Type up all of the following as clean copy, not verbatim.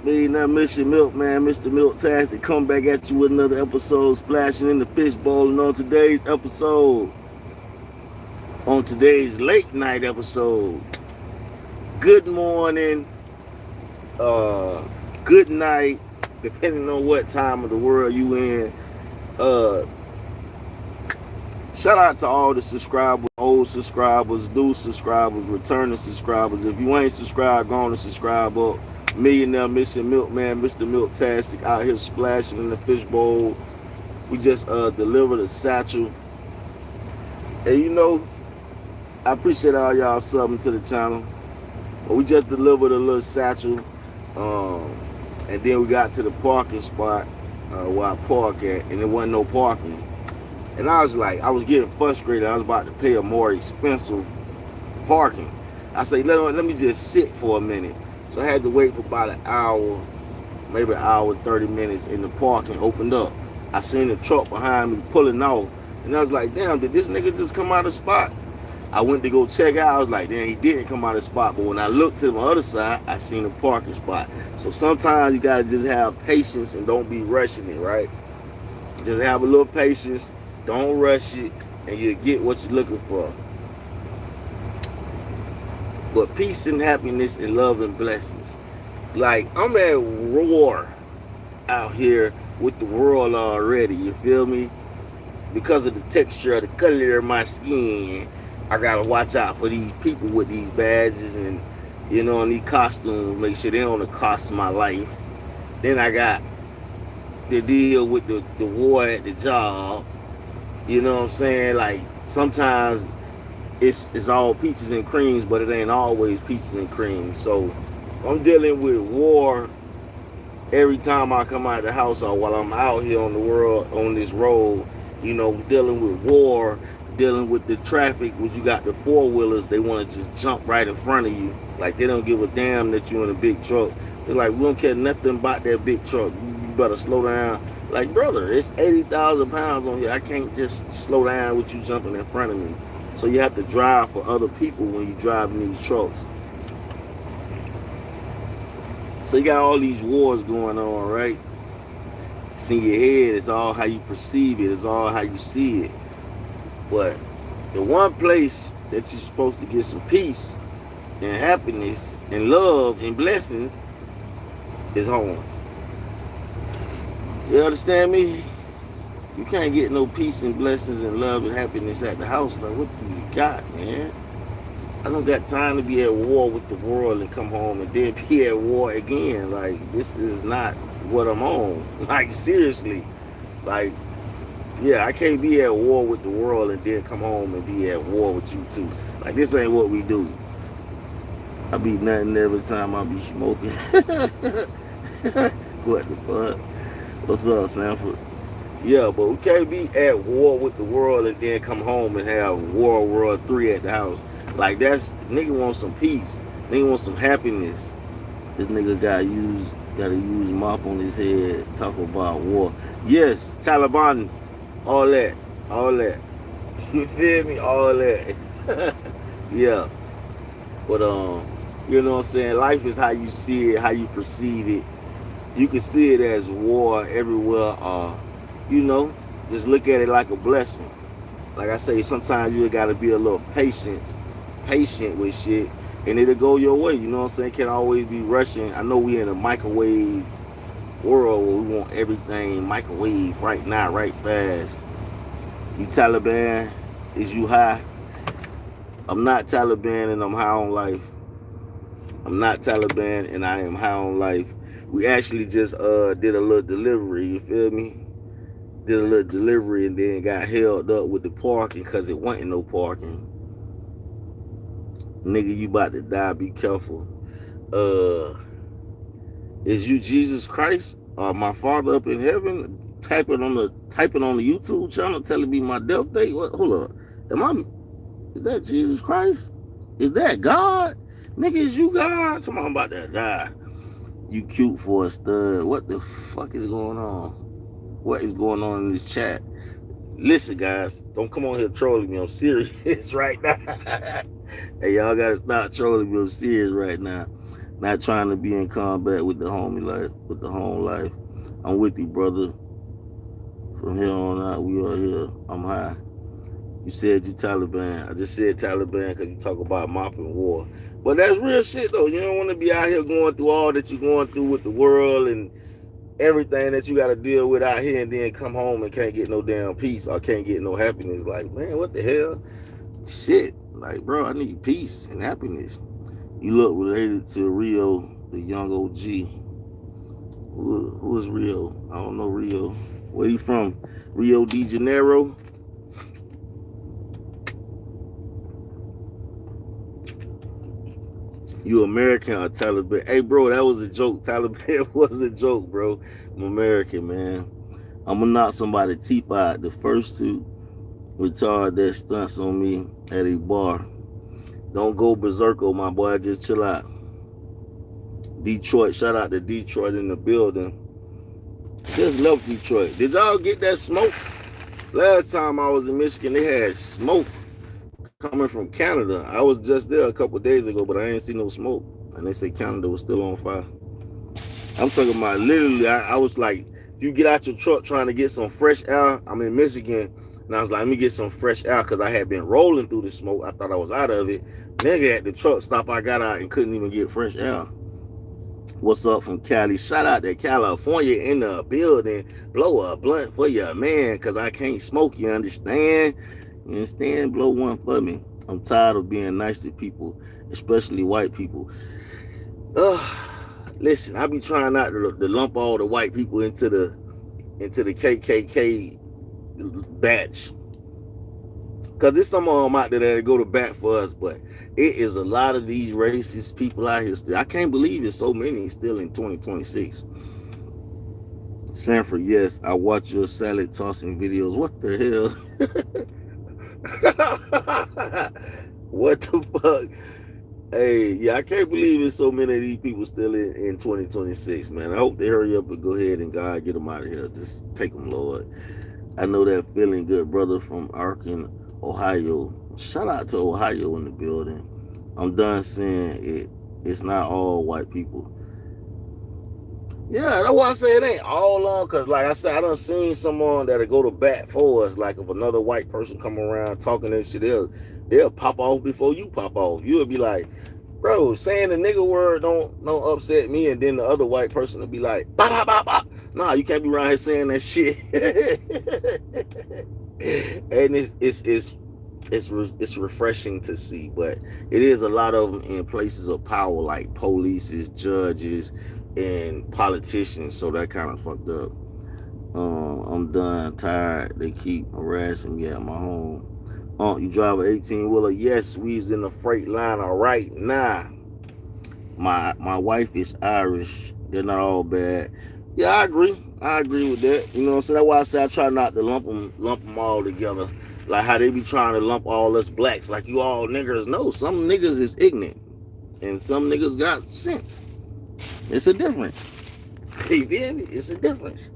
Millionaire Mission Milkman, Mr. Milktastic, come back at you with another episode, splashing in the fishbowl. And on today's late night episode, good morning, good night, depending on what time of the world you in. Shout out to all the subscribers, old subscribers, new subscribers, returning subscribers. If you ain't subscribed, go on and subscribe up. Millionaire Mission Milkman, Mr. Milktastic, out here splashing in the fishbowl. We just delivered a satchel. And you know, I appreciate all y'all subbing to the channel. But we just delivered a little satchel. And then we got to the parking spot where I park at, and there wasn't no parking. And I was getting frustrated. I was about to pay a more expensive parking. I said, let me just sit for a minute. So I had to wait for about an hour, maybe an hour, 30 minutes, and the parking opened up. I seen the truck behind me pulling off. And I was like, damn, did this nigga just come out of the spot? I went to go check out. I was like, damn, he didn't come out of the spot. But when I looked to the other side, I seen a parking spot. So sometimes you got to just have patience and don't be rushing it, right? Just have a little patience. Don't rush it, and you get what you're looking for. But peace and happiness and love and blessings. Like, I'm at war out here with the world already, you feel me? Because of the texture of the color of my skin, I gotta watch out for these people with these badges and, you know, and these costumes, make sure they don't cost my life. Then I got to deal with the war at the job. You know what I'm saying? Like, sometimes it's all peaches and creams, but it ain't always peaches and creams. So I'm dealing with war every time I come out of the house, or while I'm out here on the world, on this road. You know, dealing with war, dealing with the traffic, which you got the four-wheelers, they want to just jump right in front of you. Like, they don't give a damn that you're in a big truck. They're like, we don't care nothing about that big truck. You better slow down. Like, brother, it's 80,000 pounds on here. I can't just slow down with you jumping in front of me. So you have to drive for other people when you're driving these trucks. So you got all these wars going on, right? It's in your head. It's all how you perceive it. It's all how you see it. But the one place that you're supposed to get some peace and happiness and love and blessings is home. You understand me? If you can't get no peace and blessings and love and happiness at the house, like, what do you got, man? I don't got time to be at war with the world and come home and then be at war again. Like, this is not what I'm on. Like, seriously. Like, yeah, I can't be at war with the world and then come home and be at war with you too. Like, this ain't what we do. I be nothing every time I be smoking. What the fuck? What's up, Sanford? Yeah, but we can't be at war with the world and then come home and have World War III at the house. Like, that's, nigga want some peace. Nigga want some happiness. This nigga gotta use mop on his head, talk about war. Yes, Taliban, all that. You feel me? All that. Yeah. But, you know what I'm saying? Life is how you see it, how you perceive it. You can see it as war everywhere. You know, just look at it like a blessing. Like I say, sometimes you gotta be a little patient with shit, and it'll go your way. You know what I'm saying? Can't always be rushing. I know we in a microwave world where we want everything microwave right now, right fast. You Taliban, is you high? I'm not Taliban and I'm high on life. I'm not Taliban and I am high on life. We actually just did a little delivery, you feel me? Did a little delivery and then got held up with the parking because it wasn't no parking. Nigga, you about to die, be careful. Is you Jesus Christ? My Father up in heaven? Typing on the YouTube channel telling me my death date? What? Hold up. Is that Jesus Christ? Is that God? Nigga, is you God? Somebody about to die. You cute for a stud. What the fuck is going on? What is going on in this chat? Listen, guys, don't come on here trolling me. I'm serious right now. Hey, y'all gotta stop trolling me. I'm serious right now. Not trying to be in combat with the homie life, with the home life. I'm with you, brother. From here on out, we are here. I'm high. You said you Taliban. I just said Taliban because you talk about mopping war. But that's real shit, though. You don't want to be out here going through all that you're going through with the world and everything that you got to deal with out here, and then come home and can't get no damn peace or can't get no happiness. Like, man, what the hell? Shit. Like, bro, I need peace and happiness. You look related to Rio, the young OG. Who is Rio? I don't know Rio. Where you from? Rio de Janeiro? You American or Taliban? Hey, bro, that was a joke. Taliban was a joke, bro. I'm American, man. I'm gonna knock somebody's teeth out. The first two retard that stunts on me at a bar. Don't go berserko, my boy. Just chill out. Detroit, shout out to Detroit in the building. Just love Detroit. Did y'all get that smoke? Last time I was in Michigan, they had smoke coming from Canada. I was just there a couple days ago, but I ain't see no smoke. And they say Canada was still on fire. I'm talking about literally, I was like, if you get out your truck trying to get some fresh air, I'm in Michigan, and I was like, let me get some fresh air because I had been rolling through the smoke. I thought I was out of it. Nigga at the truck stop, I got out and couldn't even get fresh air. What's up from Cali? Shout out to California in the building. Blow a blunt for your man because I can't smoke, you understand? You understand? Blow one for me. I'm tired of being nice to people, especially white people. Listen, I be trying not to lump all the white people into the KKK batch. Because there's some of them out there that go to bat for us, but it is a lot of these racist people out here still. I can't believe it's so many still in 2026. Sanford, yes, I watch your salad tossing videos. What the hell? What the fuck? Hey, yeah, I can't believe it's so many of these people still in 2026, man. I hope they hurry up and go ahead and God get them out of here. Just take them, Lord. I know that feeling good, brother, from Arkin, Ohio. Shout out to Ohio in the building. I'm done saying it. It's not all white people. Yeah, that's why I say it ain't all on, because like I said, I done seen someone that'll go to bat for us. Like if another white person come around talking that shit, they'll pop off before you pop off. You'll be like, bro, saying the nigga word don't upset me, and then the other white person will be like, bah, bah, bah, bah. Nah, you can't be around here saying that shit. And it's refreshing to see, but it is a lot of them in places of power like police, judges, and politicians. So that kind of fucked up. I'm done, tired. They keep harassing me at my home. You drive an 18-wheeler? Yes, we's in the freight liner right now. My wife is Irish. They're not all bad. Yeah, I agree with that. You know what I'm saying? That's why I say I try not to lump them all together. Like how they be trying to lump all us blacks. Like you all niggers. No, some niggas is ignorant. And some niggas got sense. It's a difference. You feel me? It's a difference.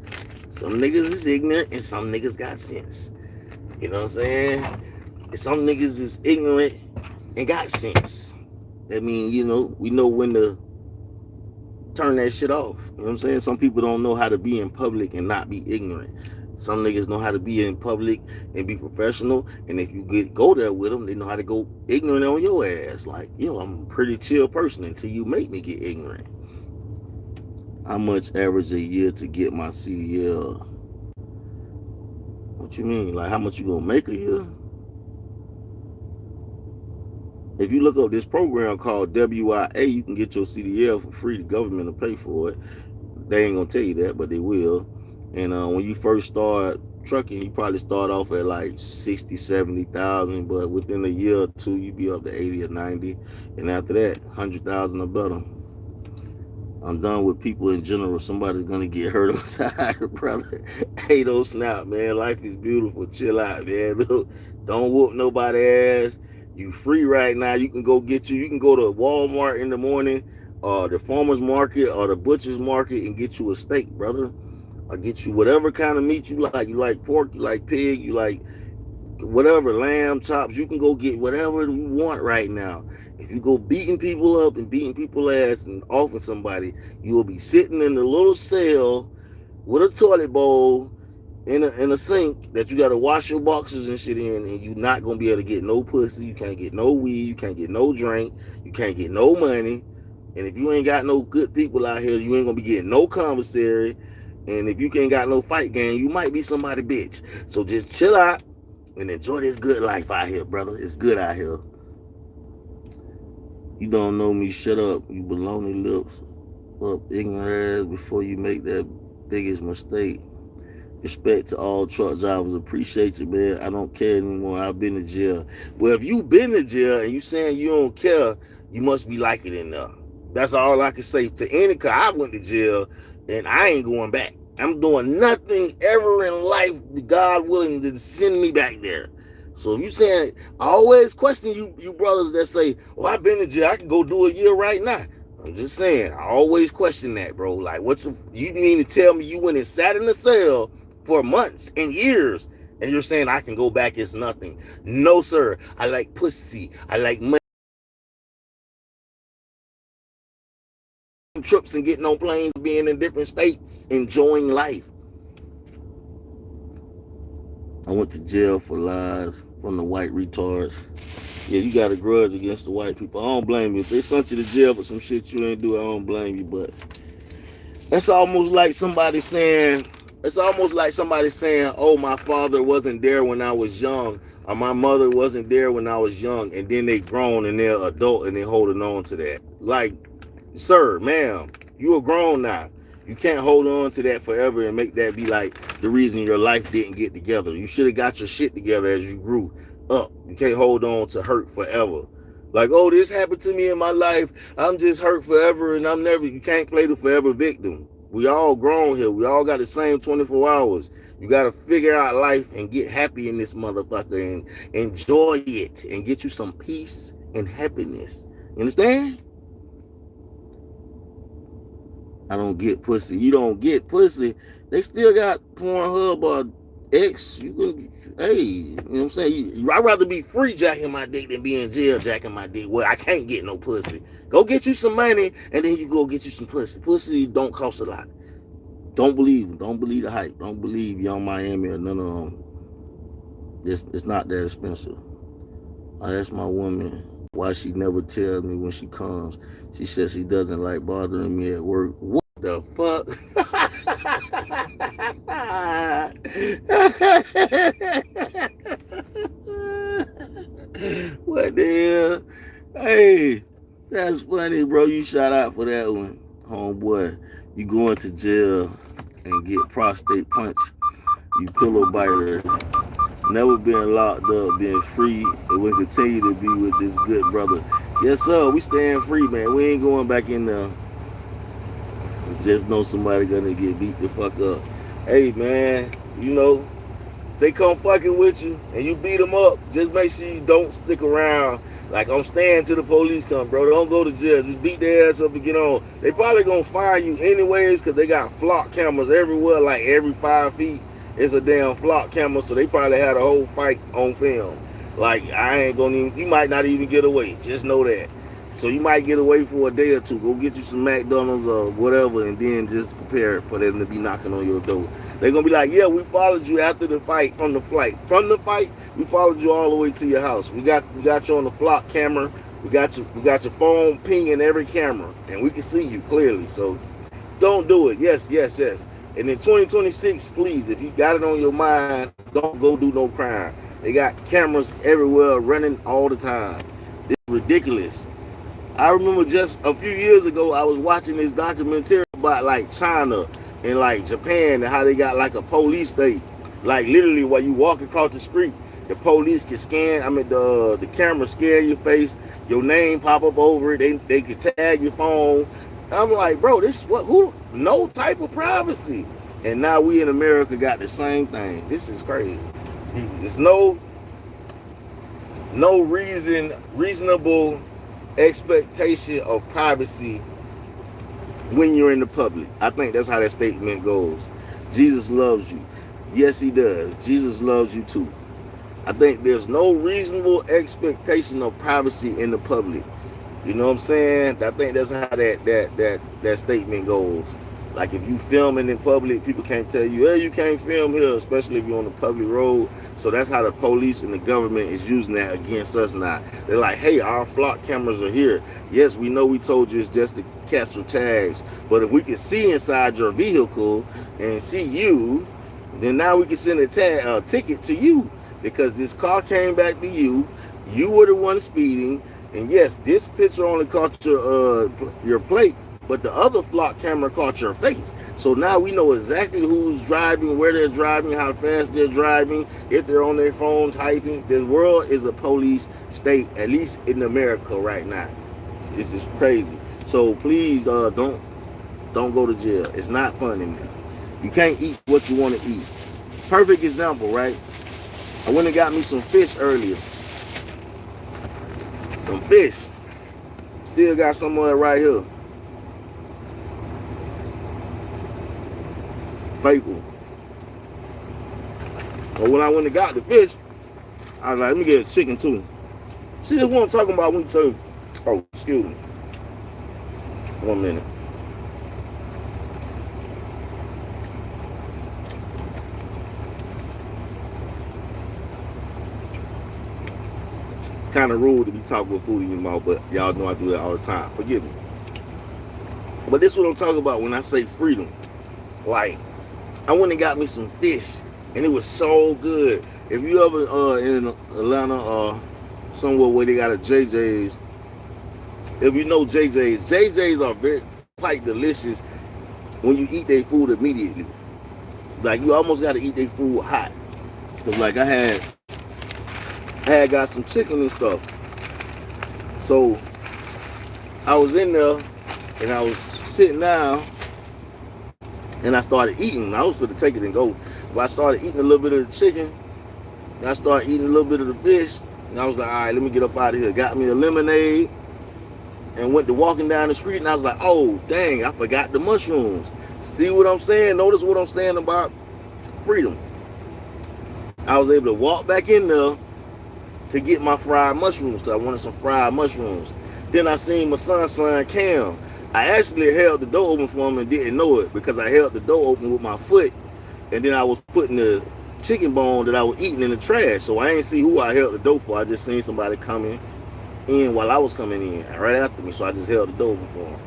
Some niggas is ignorant and some niggas got sense. You know what I'm saying? Some niggas is ignorant and got sense. That mean, you know, we know when to turn that shit off. You know what I'm saying? Some people don't know how to be in public and not be ignorant. Some niggas know how to be in public and be professional. And if you go there with them, they know how to go ignorant on your ass. Like, yo, I'm a pretty chill person until you make me get ignorant. How much average a year to get my CDL? What you mean? Like, how much you gonna make a year? If you look up this program called WIA, you can get your CDL for free. The government will pay for it. They ain't gonna tell you that, but they will. And when you first start trucking, you probably start off at like 60, 70,000, but within a year or two, you be up to 80 or 90. And after that, 100,000 or better. I'm done with people in general. Somebody's gonna get hurt. I'm tired, brother. Hey, don't snap, man. Life is beautiful. Chill out, man. Look, don't whoop nobody's ass. You free right now. You can go you can go to Walmart in the morning, or the farmer's market, or the butcher's market, and get you a steak, brother. Or get you whatever kind of meat you like. You like pork, you like pig, you like whatever, lamb chops. You can go get whatever you want right now. If you go beating people up and beating people ass and offing somebody, you will be sitting in the little cell with a toilet bowl in a sink that you got to wash your boxes and shit in, and you're not gonna be able to get no pussy. You can't get no weed. You can't get no drink. You can't get no money. And if you ain't got no good people out here, you ain't gonna be getting no commissary. And if you can't got no fight game, you might be somebody bitch. So just chill out and enjoy this good life out here, brother. It's good out here. You don't know me, shut up. You baloney lips up ignorant ass before you make that biggest mistake. Respect to all truck drivers. Appreciate you, man. I don't care anymore. I've been to jail. Well, if you been to jail and you saying you don't care, you must be like it in there. That's all I can say to any car. I went to jail and I ain't going back. I'm doing nothing ever in life, God willing, to send me back there. So if you saying, I always question you brothers that say, oh, I've been to jail, I can go do a year right now. I'm just saying, I always question that, bro. Like, you mean to tell me you went and sat in the cell for months and years, and you're saying I can go back, it's nothing? No, sir. I like pussy. I like money. Trips and getting on planes, being in different states, enjoying life. I went to jail for lies from the white retards. Yeah, you got a grudge against the white people. I don't blame you. If they sent you to jail for some shit you ain't do, I don't blame you. But that's almost like somebody saying, oh, my father wasn't there when I was young, or my mother wasn't there when I was young, and then they grown and they're adult and they're holding on to that. Like, sir, ma'am, you are grown now. You can't hold on to that forever and make that be like the reason your life didn't get together. You should have got your shit together as you grew up. You can't hold on to hurt forever. Like, oh, this happened to me in my life, I'm just hurt forever, and you can't play the forever victim. We all grown here. We all got the same 24 hours. You got to figure out life and get happy in this motherfucker and enjoy it and get you some peace and happiness. You understand? I don't get pussy. You don't get pussy. They still got Pornhub or X. You can, hey, you know what I'm saying? I'd rather be free jacking my dick than be in jail jacking my dick. Well, I can't get no pussy. Go get you some money and then you go get you some pussy. Pussy don't cost a lot. Don't believe them. Don't believe the hype. Don't believe Young Miami or none of them. It's not that expensive. I asked my woman why she never tells me when she comes. She says she doesn't like bothering me at work. What the fuck? What the hell? Hey, that's funny, bro. You shout out for that one, homeboy. You going to jail and get prostate punch. You pillow biter. Never been locked up, being free, and we continue to be with this good brother. Yes, sir. We staying free, man. We ain't going back in there. Just know somebody gonna get beat the fuck up. Hey, man, you know, they come fucking with you and you beat them up, just make sure you don't stick around. Like, I'm staying till the police come, bro. Don't go to jail. Just beat their ass up and get on. They probably gonna fire you anyways because they got flock cameras everywhere. Like, every 5 feet is a damn flock camera. So they probably had a whole fight on film. Like, I ain't gonna even, you might not even get away. Just know that. So you might get away for a day or two. Go get you some McDonald's or whatever, and then just prepare for them to be knocking on your door. They're gonna be like, yeah, we followed you after the fight, from the fight. From the fight, we followed you all the way to your house. We got you on the flock camera. We got your phone pinging every camera, and we can see you clearly. So don't do it. Yes. And in 2026, please, if you got it on your mind, don't go do no crime. They got cameras everywhere running all the time. It's ridiculous. I remember just a few years ago, I was watching this documentary about like China and like Japan and how they got like a police state. Like literally while you walk across the street, the police can the camera scan your face, your name pop up over it, they can tag your phone. I'm like, bro, no type of privacy. And now we in America got the same thing. This is crazy. There's no reasonable expectation of privacy when you're in the public. I think that's how that statement goes. Jesus loves you. Yes, he does. Jesus loves you too. I think there's no reasonable expectation of privacy in the public. You know what I'm saying? I think that's how that statement goes. Like if you filming in public, people can't tell you, hey, you can't film here, especially if you're on the public road. So that's how the police and the government is using that against us now. They're like, hey, our flock cameras are here. Yes, we know we told you it's just to capture tags, but if we can see inside your vehicle and see you, then now we can send a ticket to you because this car came back to you. You were the one speeding, and yes, this picture only caught your plate, but the other flock camera caught your face. So now we know exactly who's driving, where they're driving, how fast they're driving, if they're on their phone typing. The world is a police state, at least in America right now. This is crazy. So please don't go to jail. It's not fun anymore. You can't eat what you want to eat. Perfect example, right? I went and got me some fish earlier. Some fish. Still got some of it right here. Faithful. But when I went and got the fish, I was like, let me get a chicken too. See, that's what I'm talking about when you say, oh, excuse me. 1 minute. Kind of rude to be talking with food in your mouth, but y'all know I do that all the time. Forgive me. But this is what I'm talking about when I say freedom. Like, I went and got me some fish, and it was so good. If you ever in Atlanta somewhere where they got a JJ's, if you know JJ's are very quite delicious when you eat their food immediately. Like, you almost got to eat their food hot. Cause like I had got some chicken and stuff. So I was in there and I was sitting down and I started eating. I was going to take it and go. So I started eating a little bit of the chicken and I started eating a little bit of the fish. And I was like, all right, let me get up out of here. Got me a lemonade and went to walking down the street, and I was like, oh, dang, I forgot the mushrooms. See what I'm saying? Notice what I'm saying about freedom. I was able to walk back in there to get my fried mushrooms because I wanted some fried mushrooms. Then I seen my son Cam. I actually held the door open for him and didn't know it because I held the door open with my foot, and then I was putting the chicken bone that I was eating in the trash. So I ain't see who I held the door for. I just seen somebody coming in while I was coming in right after me, so I just held the door open for him.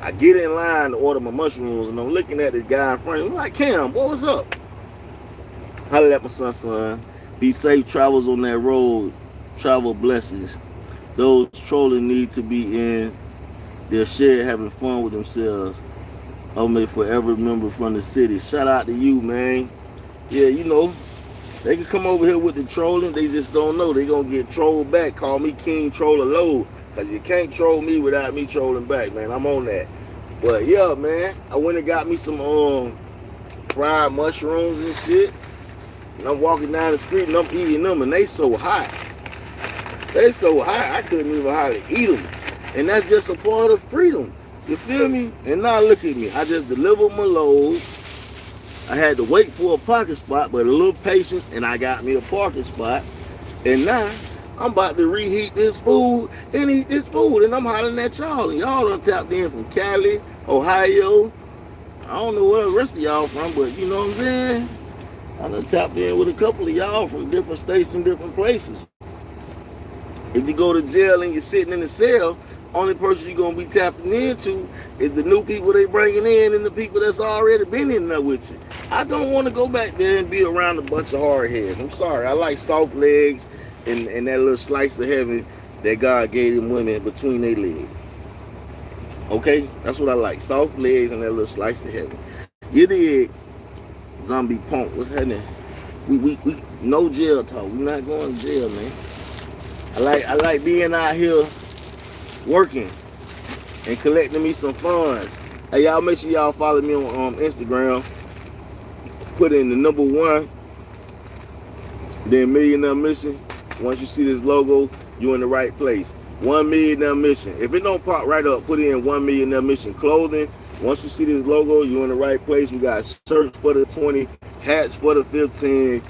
I get in line to order my mushrooms, and I'm looking at the guy in front of me. I'm like, Cam, boy, what's up? Holla at my son. Be safe travels on that road. Travel blessings. Those trolling need to be in their shed having fun with themselves. I may forever remember from the city. Shout out to you, man. Yeah, you know, they can come over here with the trolling. They just don't know. They gonna get trolled back. Call me King Troller Low. Because you can't troll me without me trolling back, man. I'm on that. But yeah, man, I went and got me some fried mushrooms and shit. And I'm walking down the street and I'm eating them, and they so hot. They so hot, I couldn't even hardly eat them. And that's just a part of freedom. You feel me? And now look at me. I just delivered my load. I had to wait for a parking spot, but a little patience, and I got me a parking spot. And now I'm about to reheat this food and eat this food, and I'm hollering at y'all. And y'all done tapped in from Cali, Ohio. I don't know where the rest of y'all from, but you know what I'm saying? I done tapped in with a couple of y'all from different states and different places. If you go to jail and you're sitting in the cell, only person you're going to be tapping into is the new people they bringing in and the people that's already been in there with you. I don't want to go back there and be around a bunch of hard heads. I'm sorry. I like soft legs and that little slice of heaven that God gave them women between their legs. Okay? That's what I like. Soft legs and that little slice of heaven. You dig? Zombie punk. What's happening? We no jail talk. We're not going to jail, man. I like being out here working and collecting me some funds. Hey, y'all, make sure y'all follow me on Instagram. Put in the #1, then Millionaire Mission. Once you see this logo, you're in the right place. 1 Millionaire Mission. If it don't pop right up, put in 1 Millionaire Mission clothing. Once you see this logo, you're in the right place. We got shirts for the 20, hats for the 15,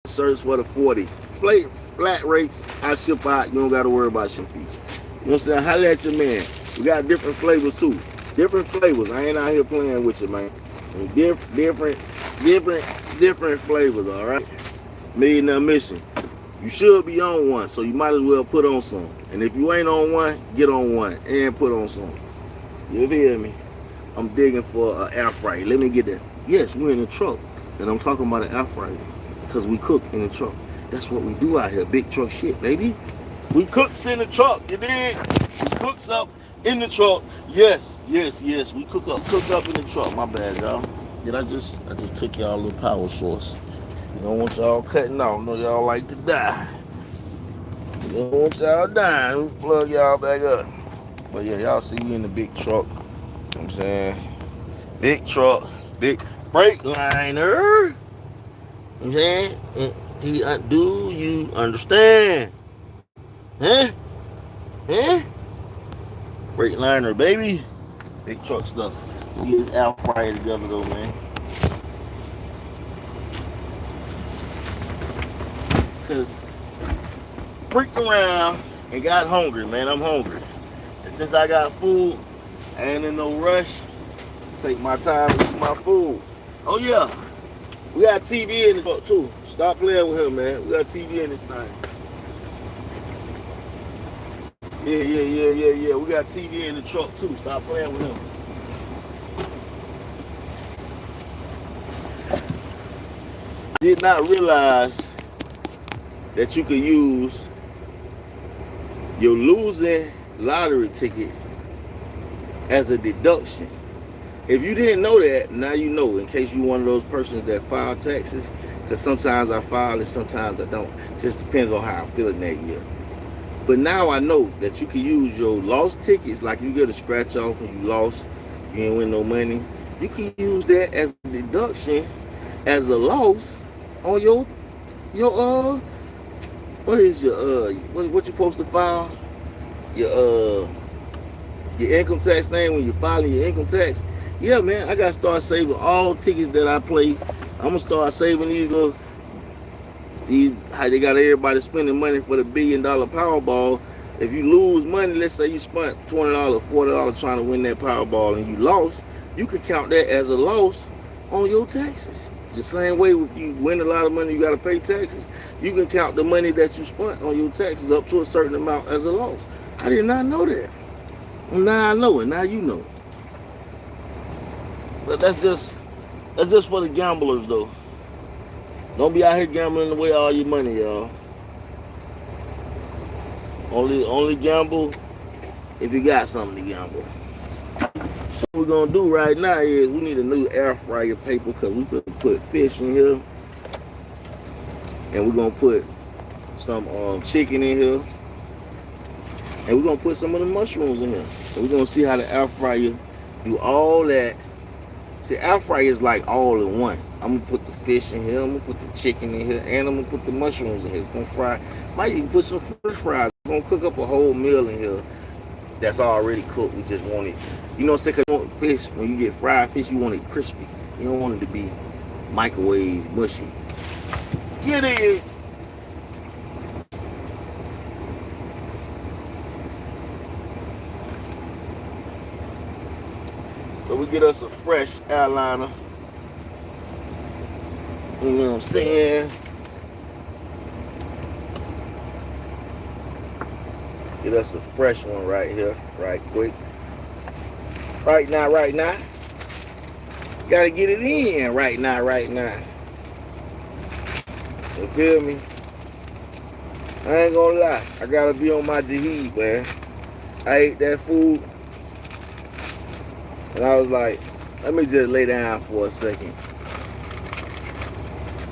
search for the 40. Flat rates, I ship out. You don't got to worry about ship fees. You know what I'm saying? Holla at your man. We got different flavors too. Different flavors. I ain't out here playing with you, man. Different flavors, all right? Millionaire Mission. You should be on one, so you might as well put on some. And if you ain't on one, get on one and put on some. You hear me? I'm digging for an air fryer. Let me get that. Yes, we're in the truck, and I'm talking about an air fryer because we cook in the truck. That's what we do out here. Big truck shit, baby. We cooks in the truck. You dig? We cooks up in the truck. Yes. We cook up in the truck. My bad, y'all. I just took y'all a little power source. You don't want y'all cutting off. No, y'all like to die. You don't want y'all dying. We plug y'all back up. But yeah, y'all see we in the big truck. You know what I'm saying? Big truck, big brake liner. You know what I'm saying? Do you understand? Huh? Brake liner, baby. Big truck stuff. We get this air fryer together though, man. Cause freaked around and got hungry, man. I'm hungry. And since I got food, I ain't in no rush. Take my time to eat my food. Oh yeah. We got TV in the truck too. Stop playing with him, man. We got TV in this thing. Yeah. We got TV in the truck too. Stop playing with him. I did not realize that you could use your losing lottery ticket as a deduction. If you didn't know that, now you know, in case you're one of those persons that file taxes, because sometimes I file and sometimes I don't. It just depends on how I feel in that year. But now I know that you can use your lost tickets, like you get a scratch off and you lost, you ain't win no money. You can use that as a deduction, as a loss on your what is your what you supposed to file? Your income tax thing when you're filing your income tax. Yeah, man, I gotta start saving all tickets that I play. I'm gonna start saving how they got everybody spending money for the $1 billion Powerball. If you lose money, let's say you spent $20, $40 trying to win that Powerball and you lost, you can count that as a loss on your taxes. The same way if you win a lot of money, you gotta pay taxes. You can count the money that you spent on your taxes up to a certain amount as a loss. I did not know that. Well, now I know it. Now you know. But that's just for the gamblers though. Don't be out here gambling away all your money, y'all. Only gamble if you got something to gamble. So what we're gonna do right now is we need a new air fryer paper because we could put fish in here, and we're gonna put some chicken in here, and we're gonna put some of the mushrooms in here. And we're gonna see how the air fryer do all that. See, air fryer is like all in one. I'm gonna put the fish in here, I'm gonna put the chicken in here, and I'm gonna put the mushrooms in here. It's gonna fry. Might even put some French fries. We're gonna cook up a whole meal in here that's already cooked. We just want it, you know what I'm saying? Cause you want fish, when you get fried fish, you want it crispy. You don't want it to be microwave mushy. Get it. So we get us a fresh airliner. You know what I'm saying? Get us a fresh one right here, right quick. Right now. Gotta get it in right now. You feel me? I ain't gonna lie. I gotta be on my jihad, man. I ate that food. And I was like, let me just lay down for a second.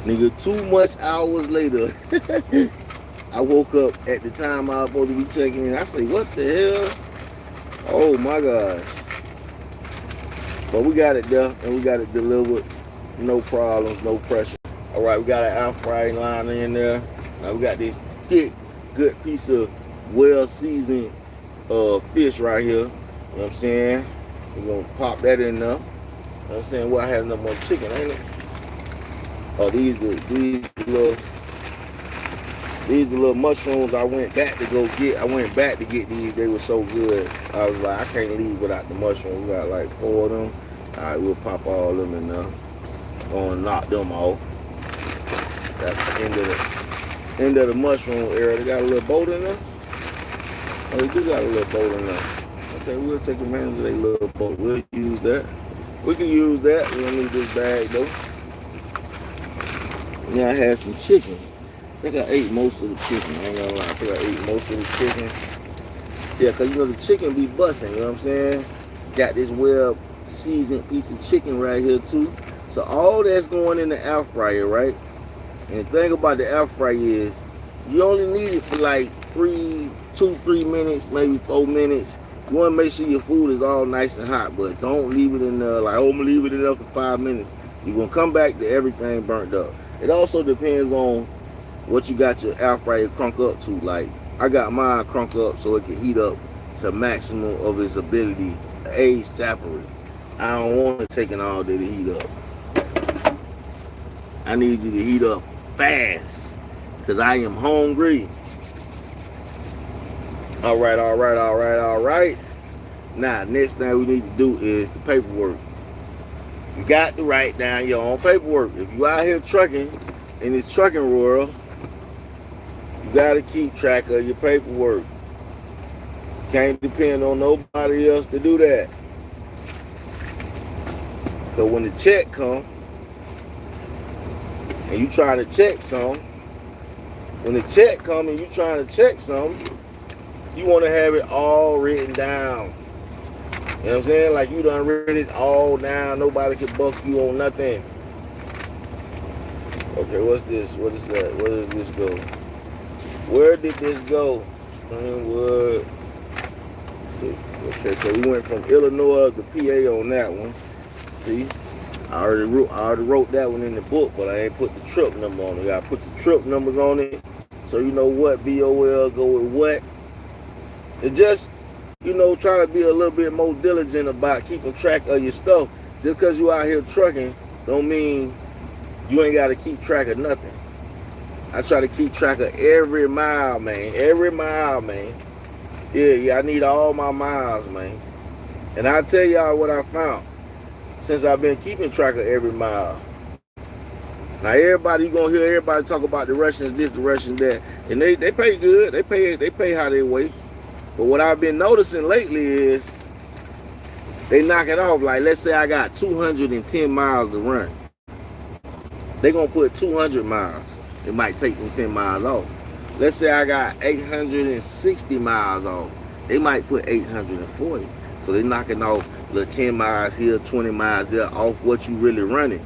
Nigga, 2 much hours later, I woke up at the time I was supposed to be checking in. I say, what the hell? Oh my gosh. But we got it there and we got it delivered. No problems, no pressure. All right, we got an air frying line in there. Now we got this thick, good piece of well-seasoned fish right here. You know what I'm saying? We're gonna pop that in there. You know what I'm saying? Well, I have no more chicken, ain't it? Oh, these little These are little mushrooms I went back to go get. I went back to get these. They were so good. I was like, I can't leave without the mushrooms. We got like 4 of them. All right, we'll pop all of them in there. Gonna knock them off. That's the end of the mushroom area. They got a little boat in there. Oh, they do got a little boat in there. Okay, we'll take advantage of their little boat. We'll use that. We can use that. We don't need this bag though. Yeah, I had some chicken. I think I ate most of the chicken. I ain't gonna lie. I think I ate most of the chicken. Yeah, because you know the chicken be busting, you know what I'm saying? Got this well seasoned piece of chicken right here too. So all that's going in the air fryer, right? And the thing about the air fryer is you only need it for like 2-3 minutes, maybe 4 minutes. You want to make sure your food is all nice and hot, but don't leave it in there like, oh, I'm going to leave it in there for 5 minutes. You're going to come back to everything burnt up. It also depends on what you got your air fryer crunk up to. Like, I got mine crunk up so it can heat up to maximum of its ability, separate. I don't want it taking all day to heat up. I need you to heat up fast because I am hungry. All right. Now, next thing we need to do is the paperwork. You got to write down your own paperwork. If you out here trucking in this trucking world, you got to keep track of your paperwork. Can't depend on nobody else to do that. So when the check comes, and you try to check some, when the check comes and you trying to check some, you want to have it all written down. You know what I'm saying? Like you done written it all down. Nobody can buck you on nothing. Okay, what's this? What is that? Where does this go? Where did this go? Springwood. Okay, so we went from Illinois to PA on that one. See? I already wrote that one in the book, but I ain't put the trip number on it. I put the trip numbers on it, so you know what BOL go with what. And just, you know, try to be a little bit more diligent about keeping track of your stuff. Just because you out here trucking, don't mean you ain't got to keep track of nothing. I try to keep track of every mile, man. Every mile, man. Yeah, I need all my miles, man. And I'll tell y'all what I found since I've been keeping track of every mile. Now everybody, you gonna hear everybody talk about the Russians this, the Russians that, and they pay good. They pay how they weigh. But what I've been noticing lately is they knock it off. Like let's say I got 210 miles to run. They gonna put 200 miles. It might take them 10 miles off. Let's say I got 860 miles off. They might put 840. So they knocking off little 10 miles here, 20 miles there off what you really running.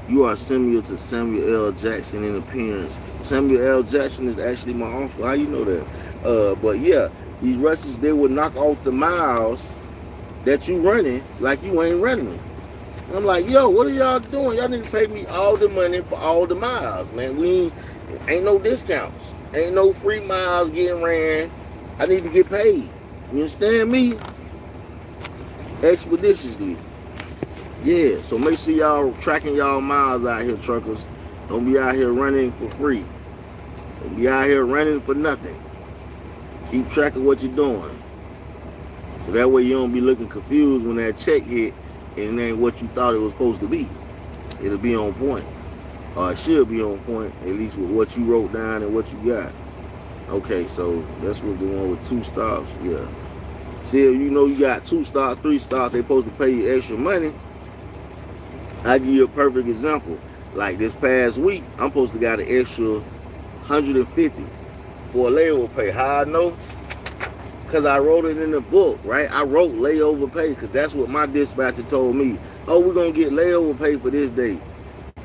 You are similar to Samuel L. Jackson in appearance. Samuel L. Jackson is actually my uncle. How you know that? But yeah, these Russians, they will knock off the miles that you running like you ain't running them. And I'm like, yo, what are y'all doing? Y'all need to pay me all the money for all the miles, man. We ain't no discounts. Ain't no free miles getting ran. I need to get paid. You understand me? Expeditiously. Yeah, so make sure y'all tracking y'all miles out here, truckers. Don't be out here running for free. Don't be out here running for nothing. Keep track of what you're doing. So that way you don't be looking confused when that check hit and it ain't what you thought it was supposed to be. It'll be on point. Or it should be on point, at least with what you wrote down and what you got. Okay, so that's what the one with 2 stops. Yeah. See, if you know you got 2 stops, 3 stops, they supposed to pay you extra money. I'll give you a perfect example. Like this past week, I'm supposed to got an extra 150 for a layover pay. How I know? Because I wrote it in the book, right? I wrote layover pay because that's what my dispatcher told me. Oh, we're going to get layover pay for this day.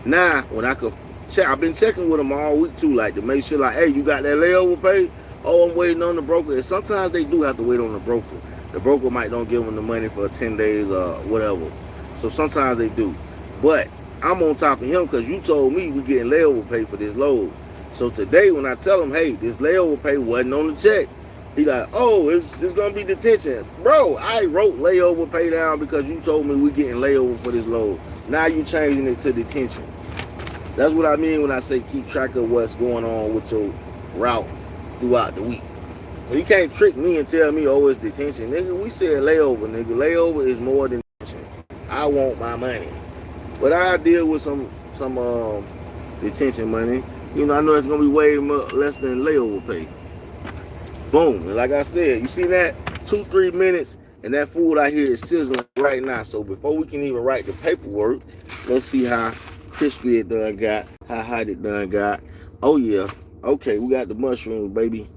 Now, when I could check, I've been checking with them all week too, like to make sure, like, hey, you got that layover pay? Oh, I'm waiting on the broker. And sometimes they do have to wait on the broker. The broker might don't give them the money for 10 days or whatever. So sometimes they do. But I'm on top of him because you told me we getting layover pay for this load. So today when I tell him, hey, this layover pay wasn't on the check, he like, oh, it's going to be detention. Bro, I wrote layover pay down because you told me we getting layover for this load. Now you changing it to detention. That's what I mean when I say keep track of what's going on with your route throughout the week. So you can't trick me and tell me, oh, it's detention. Nigga, we said layover, nigga. Layover is more than detention. I want my money. But I deal with some detention money. You know, I know that's going to be way less than layover pay. Boom. And like I said, you see that? 2-3 minutes, and that food out here is sizzling right now. So before we can even write the paperwork, let's see how crispy it done got, how hot it done got. Oh, yeah. Okay, we got the mushrooms, baby.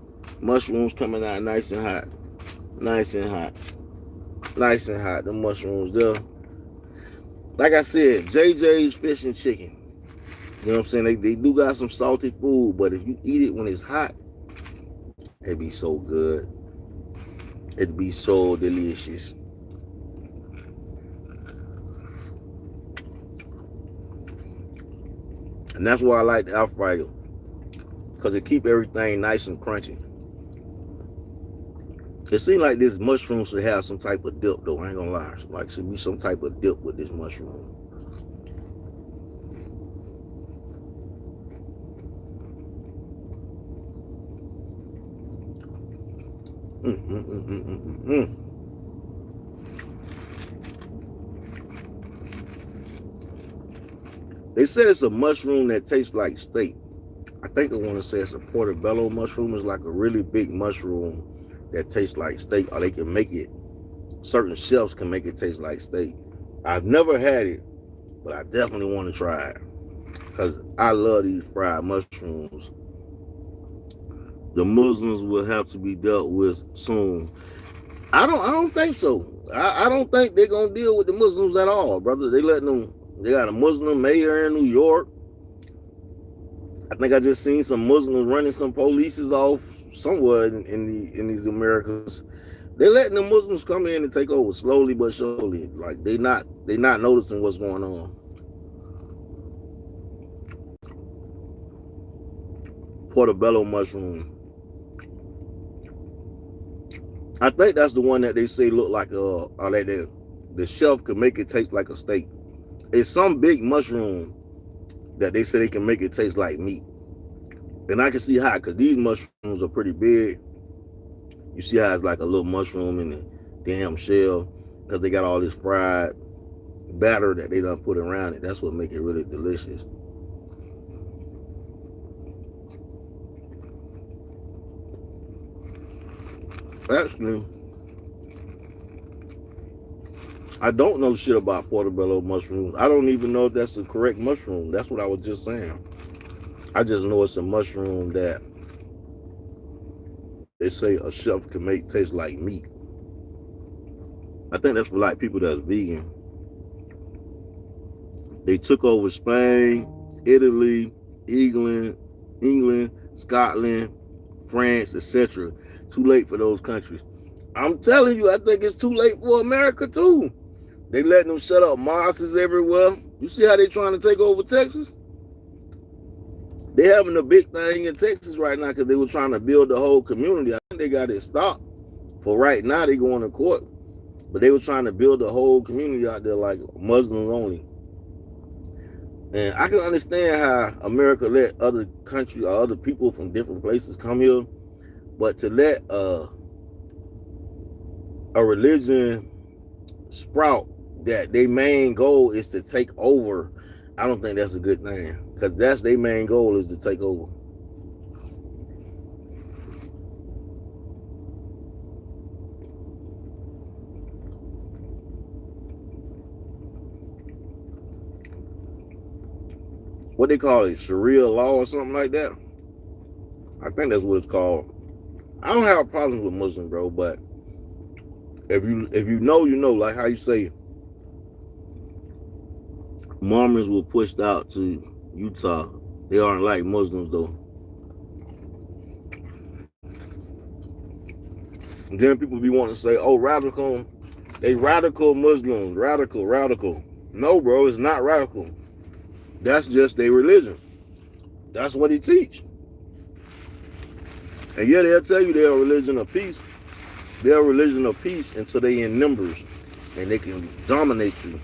Mushrooms coming out nice and hot. Nice and hot. Nice and hot. The mushrooms there. Like I said, JJ's Fish and Chicken. You know what I'm saying? They do got some salty food, but if you eat it when it's hot, it'd be so good. It'd be so delicious. And that's why I like the Alfredo, because it keep everything nice and crunchy. It seems like this mushroom should have some type of dip, though. I ain't gonna lie. Like, should be some type of dip with this mushroom. They said it's a mushroom that tastes like steak. I think I want to say it's a portobello mushroom. It's like a really big mushroom that tastes like steak, or they can make it, certain chefs can make it taste like steak. I've never had it, but I definitely want to try it, because I love these fried mushrooms. The Muslims will have to be dealt with soon. I don't think so. I don't think they're gonna deal with the Muslims at all, brother. They got a Muslim mayor in New York. I think I just seen some Muslims running some polices off somewhere in these Americas. They're letting the Muslims come in and take over slowly but surely. Like they not noticing what's going on. Portobello mushroom. I think that's the one that they say look like the chef could make it taste like a steak. It's some big mushroom that they say they can make it taste like meat. And I can see how, because these mushrooms are pretty big. You see how it's like a little mushroom in the damn shell, because they got all this fried batter that they done put around it. That's what make it really delicious. Actually, I don't know shit about portobello mushrooms. I don't even know if that's the correct mushroom. That's what I was just saying. I just know it's a mushroom that they say a chef can make taste like meat. I think that's for like people that's vegan. They took over Spain, Italy, England, Scotland, France, etc. Too late for those countries. I'm telling you, I think it's too late for America too. They letting them shut up mosques everywhere. You see how they trying to take over Texas? They having a big thing in Texas right now because they were trying to build the whole community. I think they got it stopped. For right now, they going to court. But they were trying to build the whole community out there like Muslims only. And I can understand how America let other countries or other people from different places come here. But to let a religion sprout that their main goal is to take over, I don't think that's a good thing. Because that's their main goal, is to take over. What they call it, Sharia law or something like that? I think that's what it's called. I don't have problems with Muslims, bro, but if you know, you know, like how you say Mormons were pushed out to Utah. They aren't like Muslims though. And then people be wanting to say, oh, radical, they radical Muslims, radical. No, bro, it's not radical. That's just their religion. That's what he teach. And yeah, they'll tell you they're a religion of peace. They're a religion of peace until they in numbers and they can dominate you.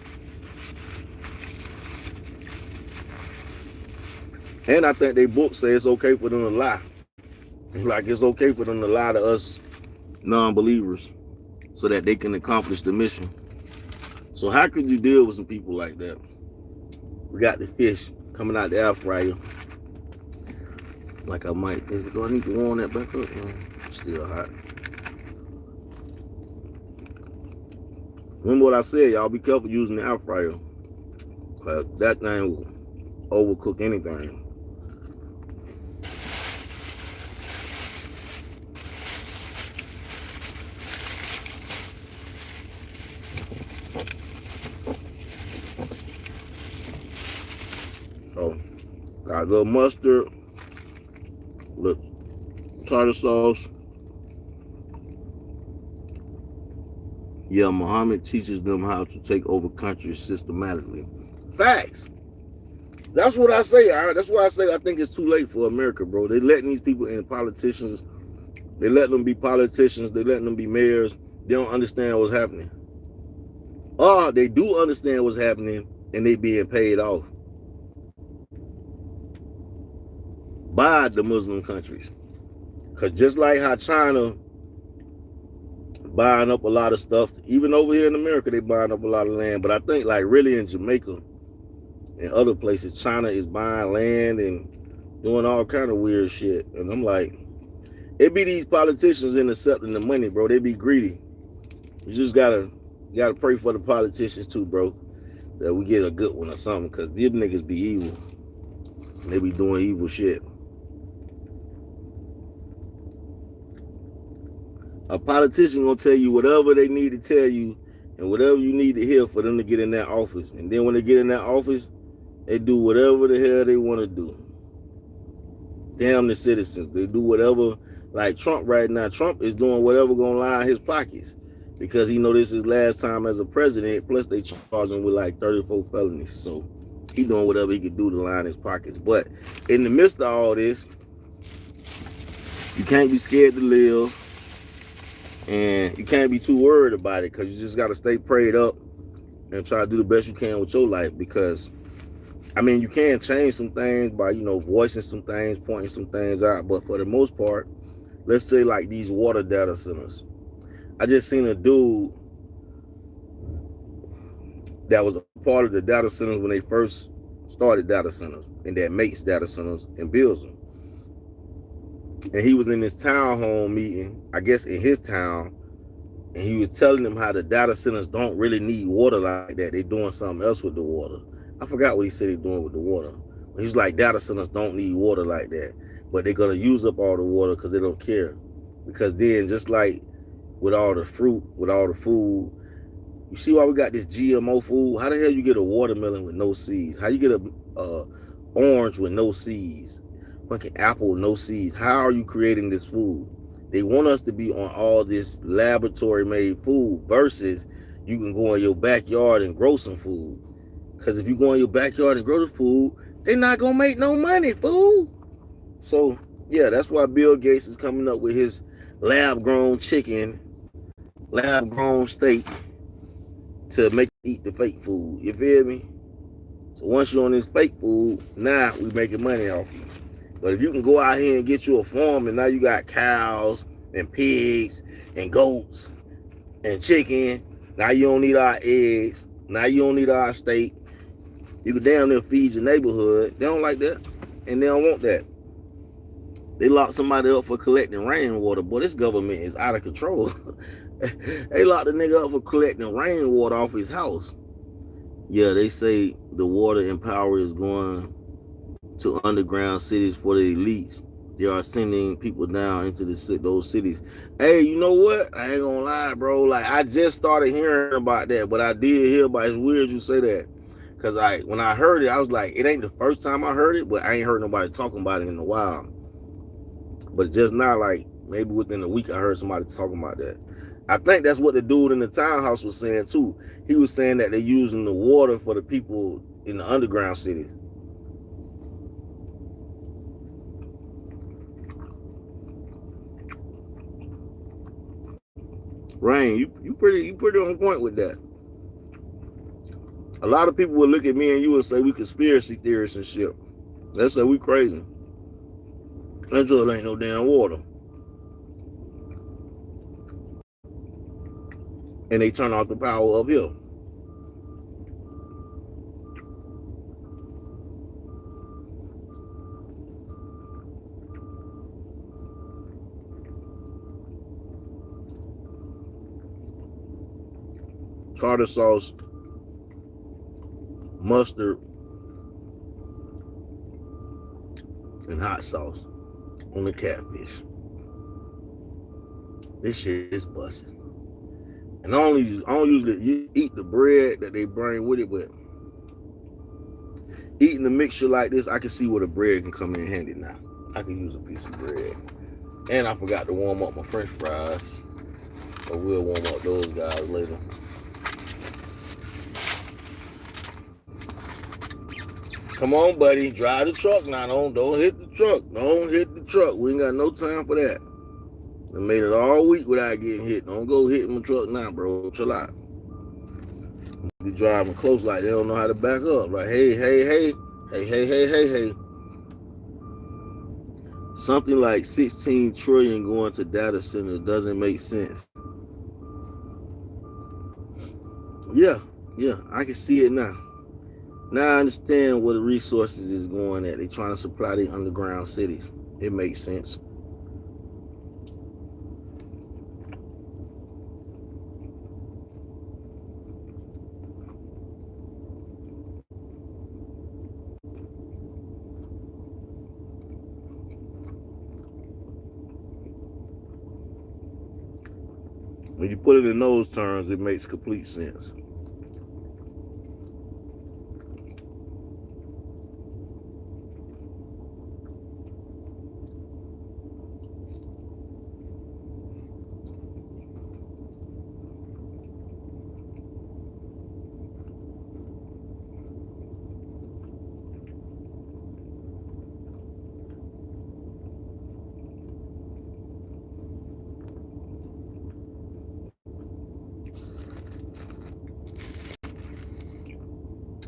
And I think they books say it's okay for them to lie. Like it's okay for them to lie to us non-believers so that they can accomplish the mission. So how could you deal with some people like that? We got the fish coming out the air fryer. Like I might, do I need to warm that back up? It's still hot. Remember what I said, y'all be careful using the air fryer. Cause that thing will overcook anything. So, got a little mustard, a little tartar sauce. Yeah, Muhammad teaches them how to take over countries systematically. Facts. That's what I say. All right? That's why I say I think it's too late for America, bro. They letting these people in politicians. They let them be politicians. They letting them be mayors. They don't understand what's happening. Or they do understand what's happening and they being paid off by the Muslim countries. Because just like how China buying up a lot of stuff, even over here in America, they buying up a lot of land. But I think like really in Jamaica and other places, China is buying land and doing all kind of weird shit. And I'm like, it be these politicians intercepting the money, bro. They be greedy. You just gotta pray for the politicians too, bro, that we get a good one or something, because these niggas be evil. They be doing evil shit. A politician gonna tell you whatever they need to tell you and whatever you need to hear for them to get in that office. And then when they get in that office, they do whatever the hell they want to do. Damn the citizens. They do whatever. Like Trump right now. Trump is doing whatever gonna line his pockets because he know this is his last time as a president. Plus they charge him with like 34 felonies. So he doing whatever he could do to line his pockets. But in the midst of all this, you can't be scared to live. And you can't be too worried about it, because you just got to stay prayed up and try to do the best you can with your life. Because, I mean, you can change some things by, you know, voicing some things, pointing some things out. But for the most part, let's say like these water data centers. I just seen a dude that was a part of the data centers when they first started data centers, and that makes data centers and builds them. And he was in this town hall meeting, I guess in his town, and he was telling them how the data centers don't really need water like that. They're doing something else with the water. I forgot what he said they're doing with the water. But he was like, data centers don't need water like that. But they're going to use up all the water because they don't care. Because then, just like with all the fruit, with all the food, you see why we got this GMO food? How the hell you get a watermelon with no seeds? How you get a orange with no seeds? Fucking apple, no seeds. How are you creating this food? They want us to be on all this laboratory made food versus you can go in your backyard and grow some food. Because if you go in your backyard and grow the food, they're not going to make no money, fool. So, yeah, that's why Bill Gates is coming up with his lab-grown chicken, lab-grown steak to make you eat the fake food. You feel me? So once you're on this fake food, now we making money off you. But if you can go out here and get you a farm, and now you got cows and pigs and goats and chicken, now you don't need our eggs, now you don't need our steak, you can damn near feed your neighborhood. They don't like that, and they don't want that. They locked somebody up for collecting rainwater. Boy, this government is out of control. They locked the nigga up for collecting rainwater off his house. Yeah, they say the water and power is going to underground cities for the elites. They are sending people down into those cities. Hey, you know what? I ain't gonna lie, bro. Like, I just started hearing about that, but I did hear about it. It's weird you say that. Because when I heard it, I was like, it ain't the first time I heard it, but I ain't heard nobody talking about it in a while. But just now, like, maybe within a week, I heard somebody talking about that. I think that's what the dude in the townhouse was saying, too. He was saying that they're using the water for the people in the underground cities. Rain, you pretty on point with that. A lot of people would look at me and you and say we conspiracy theorists and shit. They say we crazy. until it ain't no damn water. And they turn off the power up here. Tartar sauce, mustard, and hot sauce on the catfish. This shit is busting. And I don't usually eat the bread that they bring with it, but eating the mixture like this, I can see where the bread can come in handy now. I can use a piece of bread. And I forgot to warm up my French fries. So we'll warm up those guys later. Come on, buddy. Drive the truck now. Don't hit the truck. Don't hit the truck. We ain't got no time for that. I made it all week without getting hit. Don't go hitting my truck now, bro. Chill out. Be driving close like they don't know how to back up. Like, hey. Something like 16 trillion going to data center doesn't make sense. Yeah, I can see it now. Now I understand where the resources is going at. They trying to supply the underground cities. It makes sense. When you put it in those terms, it makes complete sense.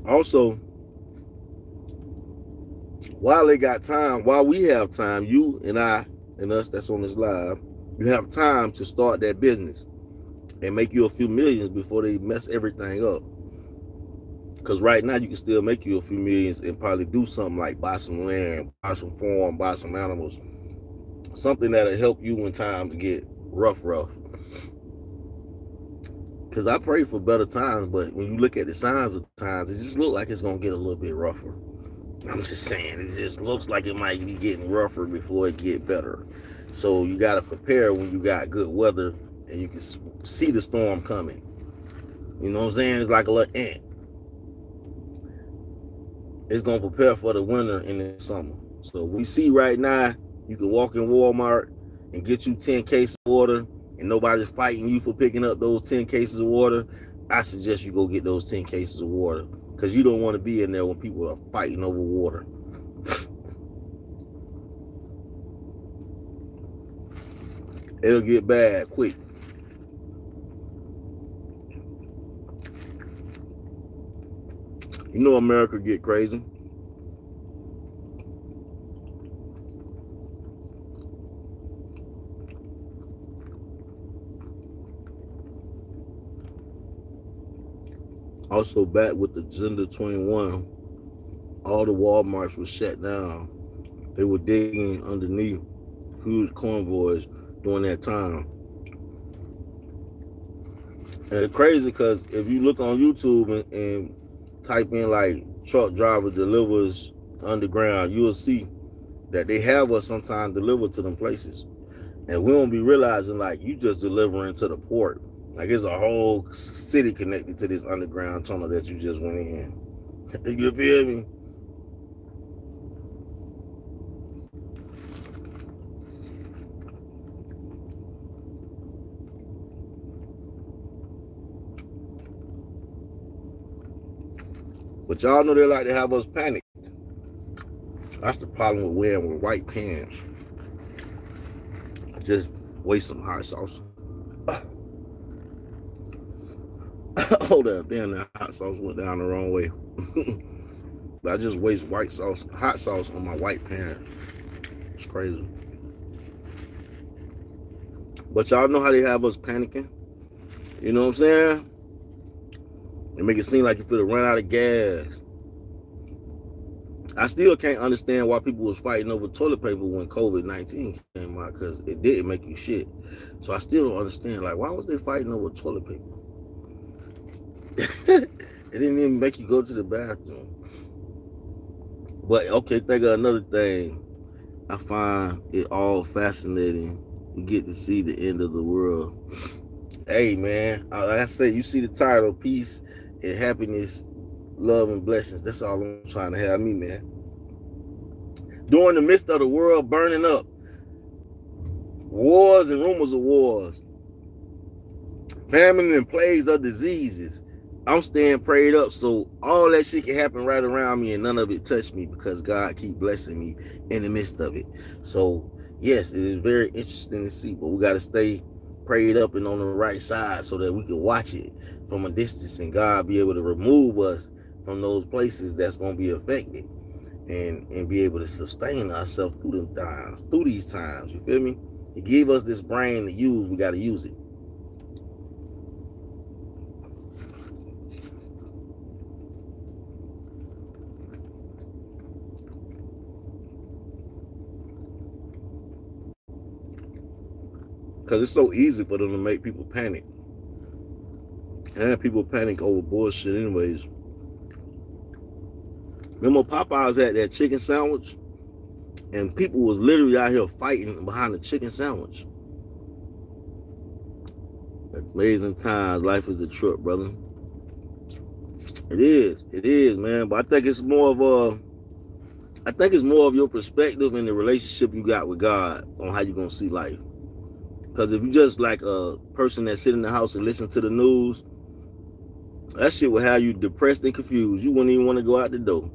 Also, while they got time, while we have time, you and I and us that's on this live, you have time to start that business and make you a few millions before they mess everything up. Because right now you can still make you a few millions and probably do something like buy some land, buy some farm, buy some animals, something that'll help you when times get rough. Because I pray for better times, but when you look at the signs of times, it just looks like it's going to get a little bit rougher. I'm just saying, it just looks like it might be getting rougher before it get better. So you got to prepare when you got good weather and you can see the storm coming. You know what I'm saying? It's like a little ant. It's going to prepare for the winter and the summer. So we see right now, you can walk in Walmart and get you 10 cases of water and nobody's fighting you for picking up those 10 cases of water. I suggest you go get those 10 cases of water because you don't want to be in there when people are fighting over water. It'll get bad quick. You know America get crazy. Also back with the Agenda 21, all the Walmarts were shut down. They were digging underneath huge convoys during that time. And it's crazy because if you look on YouTube and type in like truck driver delivers underground, you'll see that they have us sometimes deliver to them places. And we don't be realizing like you just delivering to the port. Like it's a whole city connected to this underground tunnel that you just went in. You feel me? But y'all know they like to have us panic. That's the problem with wearing white pants. Just waste some hot sauce. Hold up, damn, that hot sauce went down the wrong way. But I just waste hot sauce on my white pants. It's crazy. But y'all know how they have us panicking? You know what I'm saying? They make it seem like you feel to run out of gas. I still can't understand why people was fighting over toilet paper when COVID-19 came out, because it didn't make you shit. So I still don't understand, like, why was they fighting over toilet paper? It didn't even make you go to the bathroom. But okay, think of another thing. I find it all fascinating. You get to see the end of the world. Hey man, like I said, you see the title, Peace and Happiness, Love and Blessings. That's all I'm trying to have me, man. During the midst of the world burning up, wars and rumors of wars, famine and plagues of diseases, I'm staying prayed up so all that shit can happen right around me and none of it touch me, because God keep blessing me in the midst of it. So yes, it is very interesting to see, but we got to stay prayed up and on the right side so that we can watch it from a distance and God be able to remove us from those places that's going to be affected, and be able to sustain ourselves through these times. You feel me? He gave us this brain to use. We got to use it. Because it's so easy for them to make people panic. And people panic over bullshit anyways. Remember Popeyes had that chicken sandwich? And people was literally out here fighting behind the chicken sandwich. Amazing times. Life is a trip, brother. It is, man. But I think it's more of your perspective and the relationship you got with God on how you're gonna see life. Because if you just like a person that sit in the house and listen to the news, that shit will have you depressed and confused. You wouldn't even want to go out the door.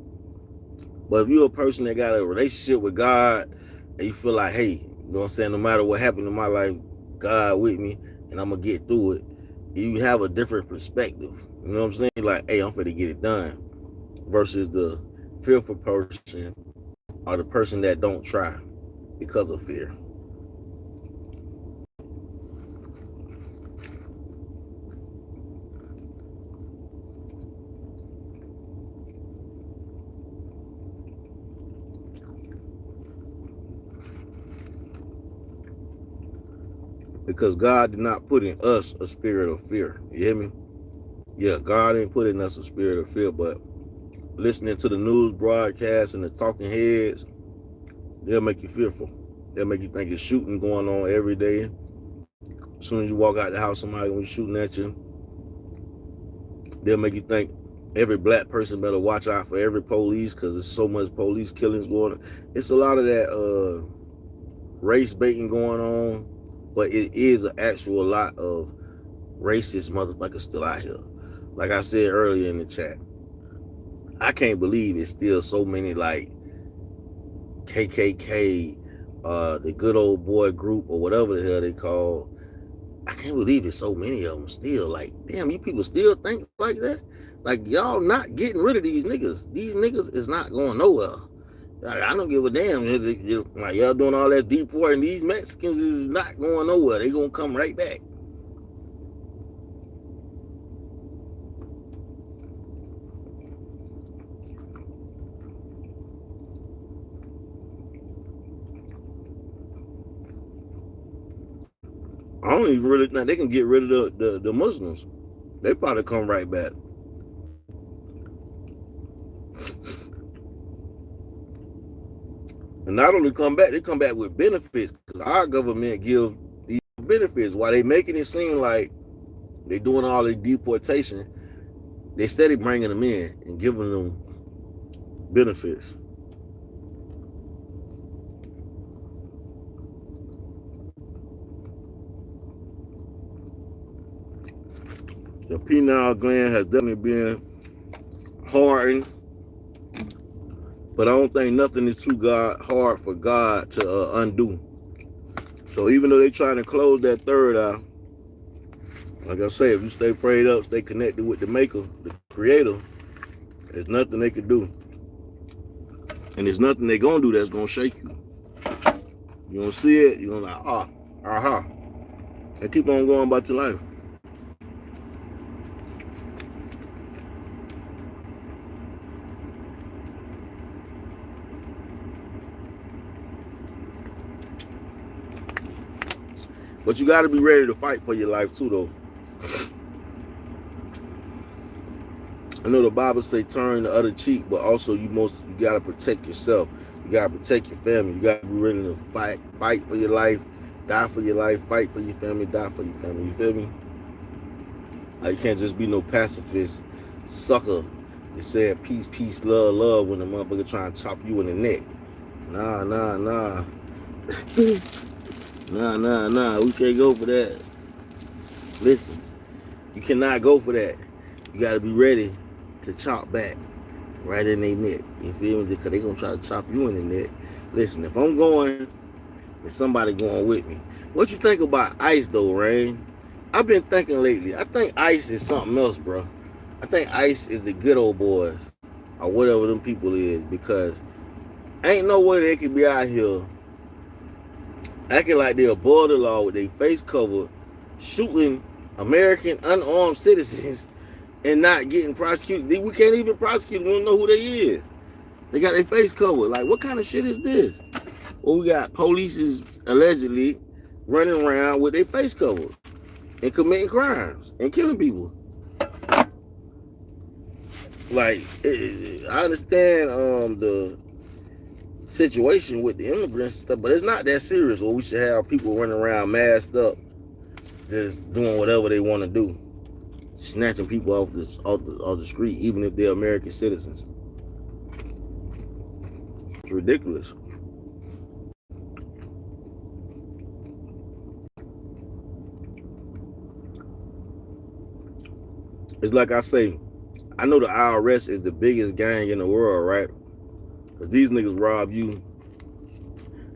But if you're a person that got a relationship with God and you feel like, hey, you know what I'm saying, no matter what happened in my life, God with me and I'm going to get through it, you have a different perspective. You know what I'm saying? Like, hey, I'm finna get it done. Versus the fearful person or the person that don't try because of fear. Because God did not put in us a spirit of fear. You hear me? Yeah, God ain't put in us a spirit of fear, but listening to the news broadcasts and the talking heads, they'll make you fearful. They'll make you think it's shooting going on every day. As soon as you walk out the house, somebody gonna be shooting at you. They'll make you think every black person better watch out for every police because there's so much police killings going on. It's a lot of that race baiting going on. But it is an actual lot of racist motherfuckers still out here. Like I said earlier in the chat, I can't believe it's still so many like KKK, the good old boy group or whatever the hell they call. I can't believe it's so many of them still. Like, damn, you people still think like that? Like, y'all not getting rid of these niggas. These niggas is not going nowhere. I don't give a damn. Like, y'all doing all that deporting, these Mexicans is not going nowhere. They gonna come right back. I don't even really think they can get rid of the Muslims. They probably come right back. And not only come back, they come back with benefits because our government gives these benefits. While they making it seem like they doing all this deportation, they steady bringing them in and giving them benefits. The pineal gland has definitely been hardened, but I don't think nothing is too hard for God to undo. So even though they're trying to close that third eye, like I say, if you stay prayed up, stay connected with the maker, the creator, there's nothing they can do. And there's nothing they're going to do that's going to shake you. You don't see it, you're like, aha. And keep on going about your life. But you got to be ready to fight for your life too, though. I know the Bible say turn the other cheek, but also you got to protect yourself. You got to protect your family. You got to be ready to fight for your life, die for your life, fight for your family, die for your family. You feel me? Like, you can't just be no pacifist sucker that said peace, peace, love, love when the motherfucker trying to chop you in the neck. Nah. Nah. We can't go for that. Listen, you cannot go for that. You got to be ready to chop back right in their neck. You feel me? Because they going to try to chop you in the neck. Listen, if I'm going, there's somebody going with me. What you think about ICE, though, Rain? I've been thinking lately. I think ICE is something else, bro. I think ICE is the good old boys or whatever them people is, because ain't no way they could be out here acting like they're above the law with their face covered, shooting American unarmed citizens and not getting prosecuted. We can't even prosecute them. We don't know who they is. They got their face covered. Like, what kind of shit is this? Well, we got police is allegedly running around with their face covered and committing crimes and killing people. Like, I understand the situation with the immigrants and stuff, but it's not that serious where we should have people running around masked up just doing whatever they want to do, snatching people off the street, even if they're American citizens. It's ridiculous. It's like I say, I know the IRS is the biggest gang in the world, right? Because these niggas rob you.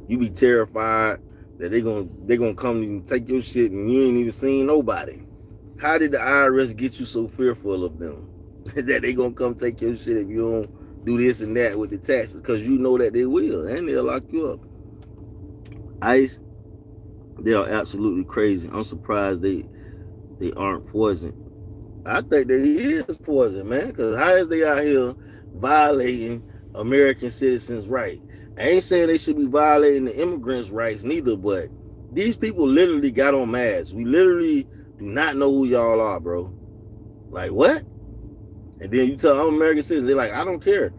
You be terrified that they gonna come and take your shit and you ain't even seen nobody. How did the IRS get you so fearful of them? That they gonna come take your shit if you don't do this and that with the taxes? Because you know that they will, and they'll lock you up. ICE, they are absolutely crazy. I'm surprised they aren't poisoned. I think they is poison, man, because how is they out here violating American citizens' rights? I ain't saying they should be violating the immigrants' rights neither, but these people literally got on masks. We literally do not know who y'all are, bro. Like, what? And then you tell I'm American citizens, they're like, I don't care.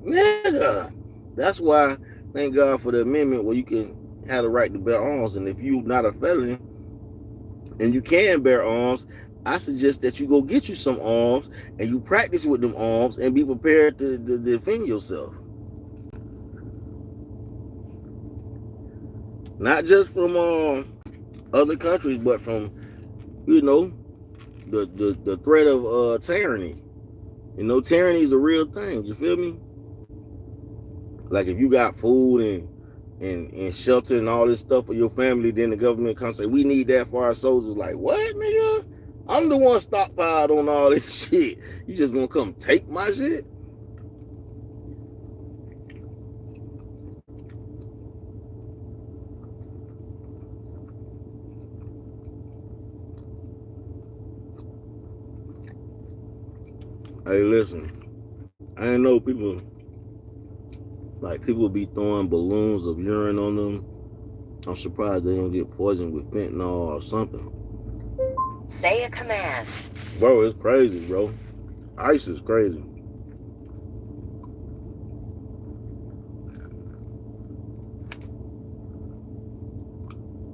Nigga. That's why, thank God for the amendment where you can have the right to bear arms. And if you're not a felon and you can bear arms, I suggest that you go get you some arms and you practice with them arms and be prepared to defend yourself. Not just from other countries, but from, you know, the threat of tyranny. You know, tyranny is a real thing. You feel me? Like, if you got food and shelter and all this stuff for your family, then the government comes and say, we need that for our soldiers. Like, what, nigga? I'm the one stockpiled on all this shit. You just gonna come take my shit? Hey, listen. I didn't know people be throwing balloons of urine on them. I'm surprised they don't get poisoned with fentanyl or something. Say a command. Bro, it's crazy, bro. ICE is crazy.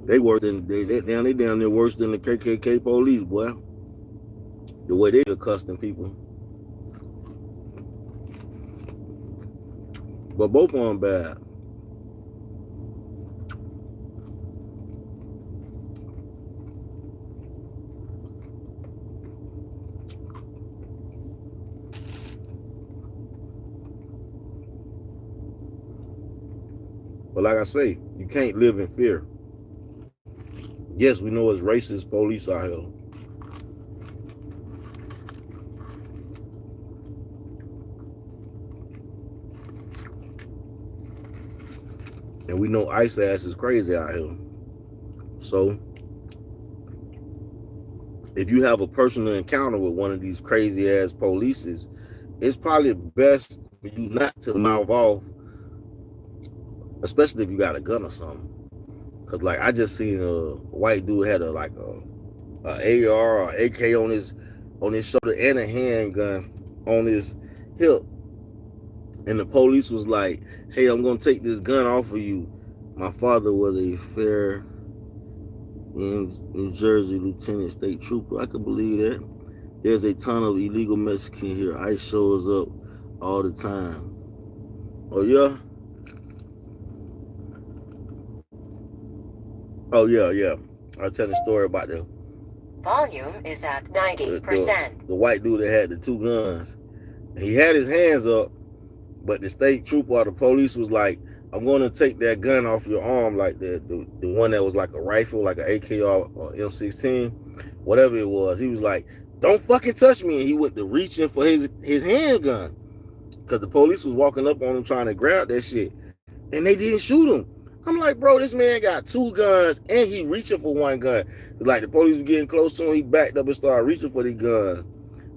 They worse than they down there worse than the KKK police, boy. The way they accustom people. But both of them bad. But like I say, you can't live in fear. Yes, we know it's racist police out here. And we know ICE ass is crazy out here. So if you have a personal encounter with one of these crazy ass polices, it's probably best for you not to mouth off, especially if you got a gun or something. Cause like I just seen a white dude had a AR or AK on his shoulder and a handgun on his hip, and the police was like, "Hey, I'm gonna take this gun off of you." My father was a fair in New Jersey lieutenant state trooper. I could believe that. There's a ton of illegal Mexicans here. ICE shows up all the time. Oh yeah. Oh yeah. I'll tell the story about the Volume is at 90%. The white dude that had the two guns. He had his hands up, but the state trooper or the police was like, "I'm going to take that gun off your arm," like the one that was like a rifle, like an AK or M16, whatever it was. He was like, "Don't fucking touch me," and he went to reaching for his handgun because the police was walking up on him trying to grab that shit, and they didn't shoot him. I'm like, bro, this man got two guns and he reaching for one gun. It's like the police was getting close to him, he backed up and started reaching for the gun.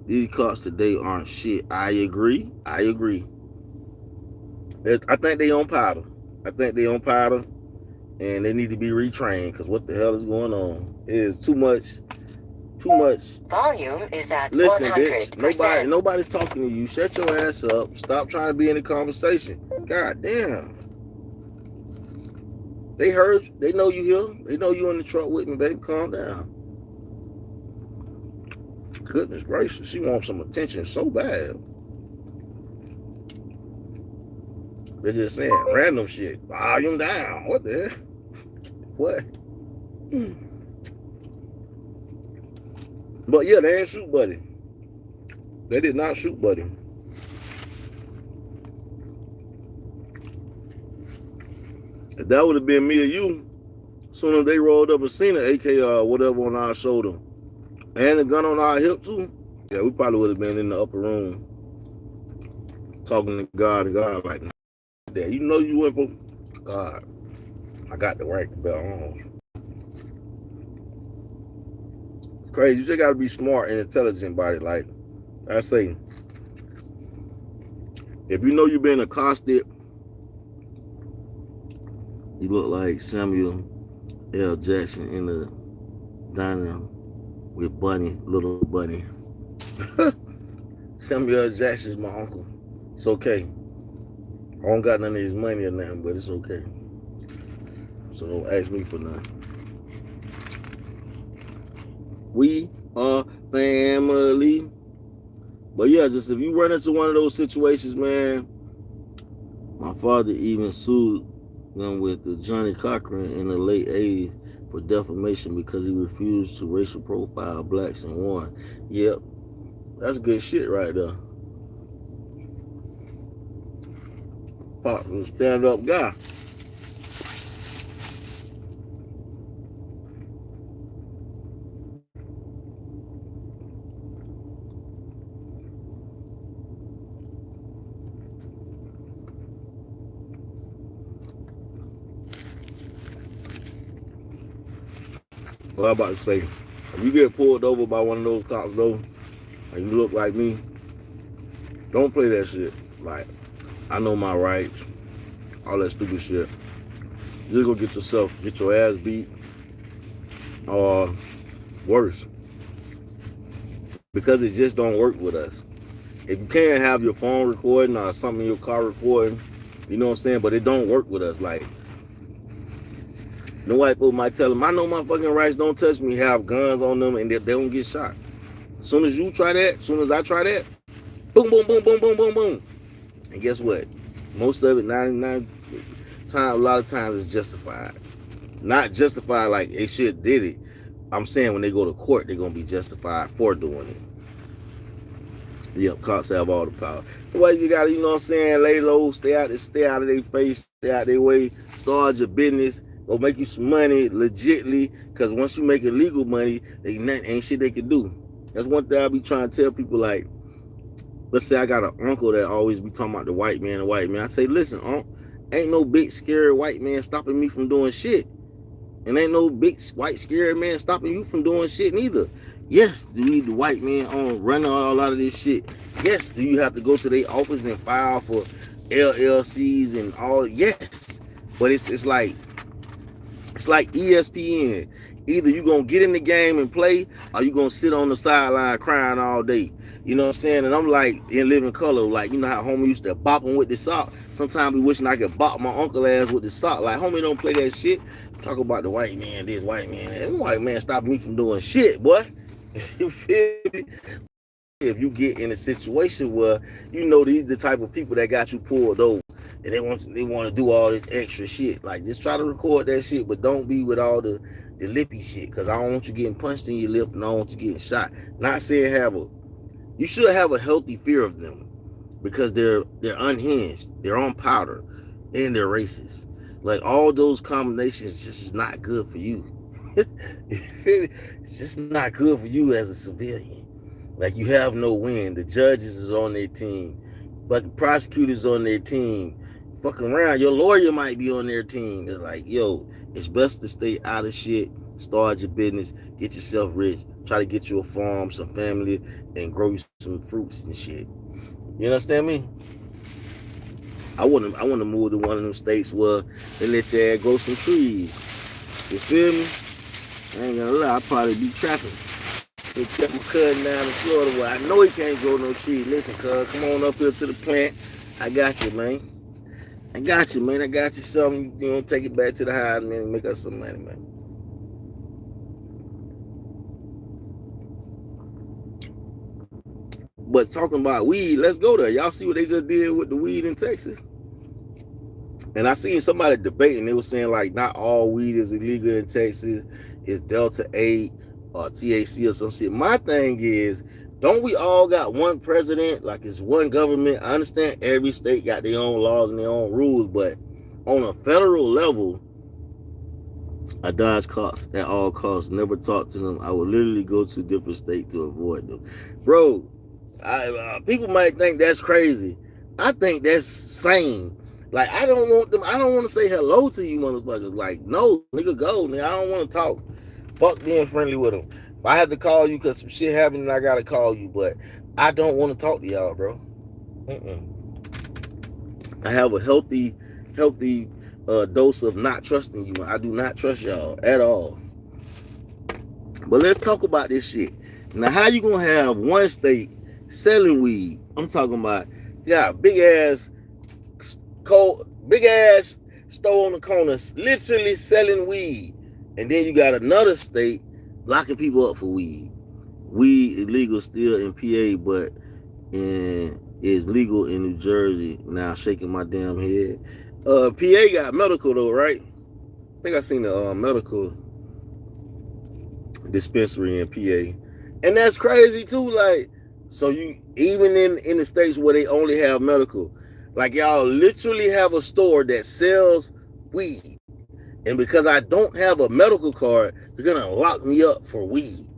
These cops today aren't shit. I agree. I think they on powder. And they need to be retrained because what the hell is going on? It is too much. Volume is at 100%. Listen, bitch, nobody's talking to you. Shut your ass up. Stop trying to be in the conversation. God damn. They heard you. They know you here. They know you in the truck with me, baby. Calm down. Goodness gracious. She wants some attention so bad. They're just saying random shit. Volume down. What the hell? What? But yeah, they ain't shoot Buddy. They did not shoot Buddy. If that would have been me or you, as soon as they rolled up and seen an AK or whatever on our shoulder and a gun on our hip too, yeah, we probably would have been in the upper room talking to God and God like, that. You know you went for God. I got the right belt on. It's crazy. You just gotta be smart and intelligent about it. Like I say, if you know you've been accosted, you look like Samuel L. Jackson in the diner with Bunny, little Bunny. Samuel L. Jackson's my uncle. It's okay. I don't got none of his money or nothing, but it's okay. So don't ask me for nothing. We are family. But yeah, just if you run into one of those situations, man, my father even sued them with the Johnny Cochran in the late 80s for defamation because he refused to racial profile blacks and won. Yep, that's good shit right there. Pop was a stand-up guy. What I'm about to say, if you get pulled over by one of those cops though, and you look like me, don't play that shit. Like, I know my rights, all that stupid shit. You're gonna get your ass beat, or worse. Because it just don't work with us. If you can't have your phone recording or something in your car recording, you know what I'm saying? But it don't work with us. Like, the white people might tell them, I know my fucking rights, don't touch me, have guns on them, and they don't get shot. As soon as you try that, as soon as I try that, boom, boom, boom, boom, boom, boom, boom. And guess what? Most of it, 99 times, a lot of times, is justified. Not justified like they shit did it. I'm saying when they go to court, they're going to be justified for doing it. Yep, cops have all the power. The way you got to, you know what I'm saying, lay low, stay out of their face, stay out their way, start your business, go make you some money legitly, because once you make illegal money, ain't shit they can do. That's one thing I be trying to tell people, like, let's say I got an uncle that always be talking about the white man. I say, listen, Unc, Ain't no big scary white man stopping me from doing shit. And ain't no big white scary man stopping you from doing shit neither. Yes, do you need the white man on running a lot of this shit? Yes, do you have to go to their office and file for LLCs and all? Yes. But it's like ESPN. Either you gonna get in the game and play, or you gonna sit on the sideline crying all day. You know what I'm saying? And I'm like in living color, like, you know how homie used to bop him with the sock? Sometimes we wishing I could bop my uncle ass with the sock. Like, homie, don't play that shit. Talk about the white man, this white man. That white man stopping me from doing shit, boy. You feel me? If you get in a situation where you know these the type of people that got you pulled over and they want to do all this extra shit, like, just try to record that shit, but don't be with all the lippy shit, because I don't want you getting punched in your lip and I don't want you getting shot. Not saying you should have a healthy fear of them, because they're unhinged, they're on powder, and they're racist. Like, all those combinations just not good for you. It's just not good for you as a civilian. Like, you have no win. The judges is on their team, but the prosecutors on their team. Fucking around, your lawyer might be on their team. They're like, yo, it's best to stay out of shit, start your business, get yourself rich, try to get you a farm, some family, and grow you some fruits and shit. You understand me? I want to move to one of them states where they let your ass grow some trees. You feel me? I ain't gonna lie, I'll probably be trapping. They kept my cousin down in Florida where I know he can't grow no trees. Listen, cuz, come on up here to the plant. I got you, man. I got you, man. I got you something. You know, take it back to the house, man, and make us some money, man. But talking about weed, let's go there. Y'all see what they just did with the weed in Texas? And I seen somebody debating. They were saying, like, not all weed is illegal in Texas. It's Delta 8 or THC or some shit. My thing is, don't we all got one president? Like, it's one government. I understand every state got their own laws and their own rules, but on a federal level, I dodge cops at all costs. Never talk to them. I would literally go to a different state to avoid them. Bro, people might think that's crazy. I think that's sane. Like, I don't want to say hello to you motherfuckers. Like, no, nigga, go. Nigga, I don't want to talk. Fuck being friendly with them. If I had to call you because some shit happened, I gotta call you. But I don't want to talk to y'all, bro. I have a healthy dose of not trusting you. I do not trust y'all at all. But let's talk about this shit. Now, how you gonna have one state selling weed? I'm talking about, yeah, big ass store on the corner literally selling weed, and then you got another state locking people up for weed. Weed illegal still in PA, but is legal in New Jersey. Now shaking my damn head. PA got medical though, right? I think I seen the medical dispensary in PA, and that's crazy too. Like, so you even in the states where they only have medical, like, y'all literally have a store that sells weed, and because I don't have a medical card, they're gonna lock me up for weed.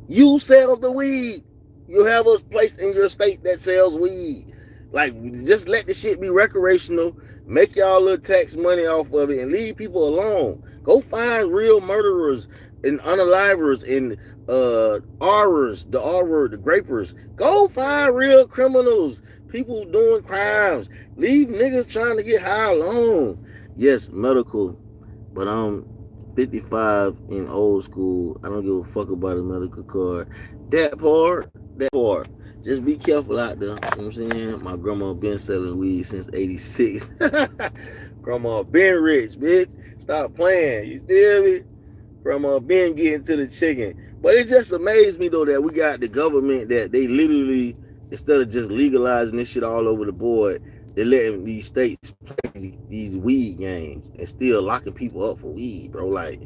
You sell the weed. You have a place in your state that sells weed. Like, just let the shit be recreational. Make y'all little tax money off of it and leave people alone. Go find real murderers and unalivers and R'ers, the R word, the grapers. Go find real criminals, people doing crimes. Leave niggas trying to get high alone. Yes, medical, but I'm 55 in old school. I don't give a fuck about a medical card. That part. Just be careful out there. You know what I'm saying? My grandma been selling weed since 86. Grandma been rich, bitch. Stop playing. You feel me? Grandma been getting to the chicken. But it just amazed me, though, that we got the government that they literally, instead of just legalizing this shit all over the board, they're letting these states play these weed games and still locking people up for weed, bro. Like,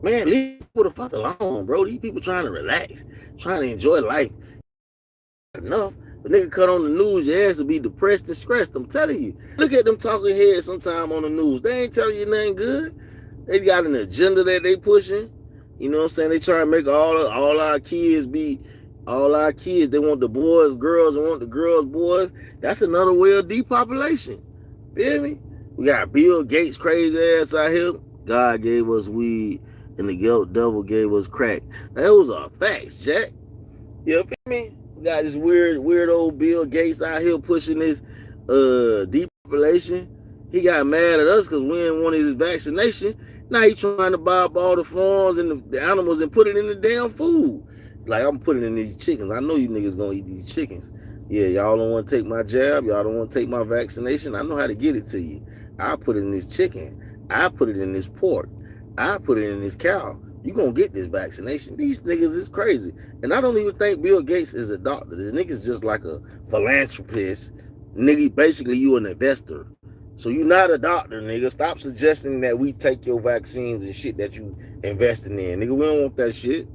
man, leave people the fuck alone, bro. These people trying to relax, trying to enjoy life. Enough. But nigga cut on the news, your ass will be depressed and stressed. I'm telling you. Look at them talking heads sometime on the news. They ain't telling you nothing good. They got an agenda that they pushing. You know what I'm saying? They try to make all our kids be all our kids. They want the boys girls and want the girls boys. That's another way of depopulation. Feel me? We got Bill Gates crazy ass out here. God gave us weed and the devil gave us crack. Those are facts, Jack. You feel me? We got this weird old Bill Gates out here pushing this depopulation. He got mad at us because we didn't want his vaccination. Now he trying to buy up all the farms and the animals and put it in the damn food. Like, I'm putting it in these chickens. I know you niggas gonna eat these chickens. Yeah, y'all don't want to take my jab. Y'all don't want to take my vaccination. I know how to get it to you. I put it in this chicken. I put it in this pork. I put it in this cow. You gonna get this vaccination. These niggas is crazy. And I don't even think Bill Gates is a doctor. The nigga's just like a philanthropist. Nigga, basically you an investor. So you not a doctor, nigga. Stop suggesting that we take your vaccines and shit that you investing in. Nigga, we don't want that shit.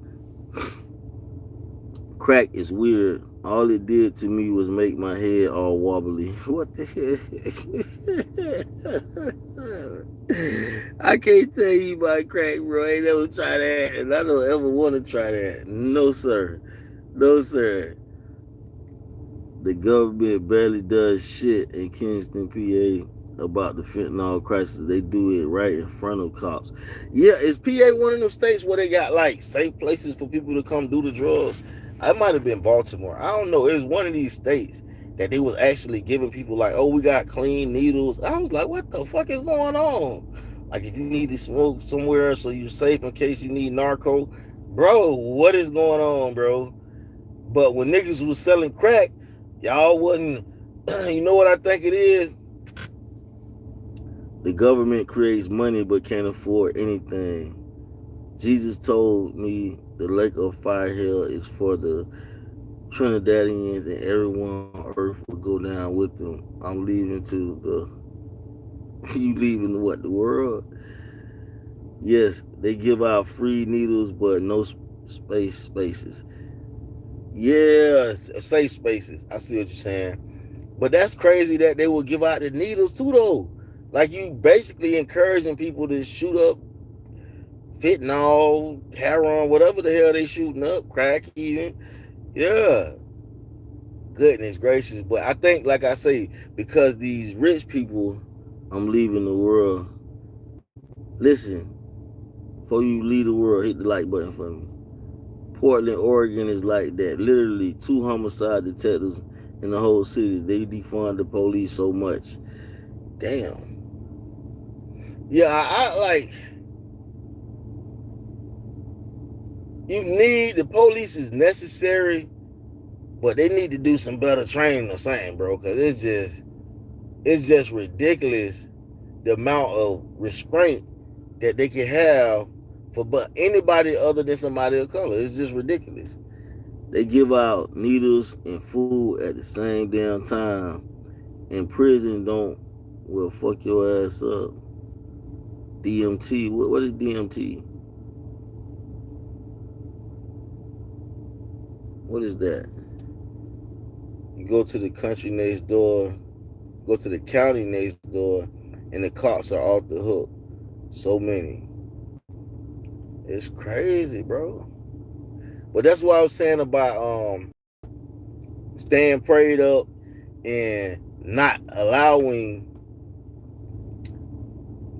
Crack is weird. All it did to me was make my head all wobbly. What the hell? I can't tell you about crack, bro. I ain't never tried that. And I don't ever want to try that. No, sir. No, sir. The government barely does shit in Kingston, PA about the fentanyl crisis. They do it right in front of cops. Yeah, is PA one of them states where they got like safe places for people to come do the drugs? I might have been Baltimore. I don't know. It was one of these states that they was actually giving people like, oh, we got clean needles. I was like, what the fuck is going on? Like, if you need to smoke somewhere so you're safe in case you need narco. Bro, what is going on, bro? But when niggas was selling crack, y'all wasn't, you know what I think it is? The government creates money but can't afford anything. Jesus told me the lake of fire hell is for the Trinidadians and everyone on earth will go down with them. I'm leaving to the... You leaving what, the world? Yes, they give out free needles but no spaces. Yeah, safe spaces. I see what you're saying. But that's crazy that they will give out the needles too, though. Like, you basically encouraging people to shoot up fentanyl, heroin, whatever the hell they shooting up, crack even. Yeah. Goodness gracious. But I think, like I say, because these rich people, I'm leaving the world. Listen, before you leave the world, hit the like button for me. Portland, Oregon is like that. Literally 2 homicide detectives in the whole city. They defund the police so much. Damn. Yeah, I like... You need, the police is necessary, but they need to do some better training or something, bro, because it's just ridiculous the amount of restraint that they can have for but anybody other than somebody of color. It's just ridiculous. They give out needles and food at the same damn time. In prison, will fuck your ass up. DMT, what is DMT? What is that? You go to the country next door, go to the county next door, and the cops are off the hook. So many. It's crazy, bro. But that's what I was saying about staying prayed up and not allowing,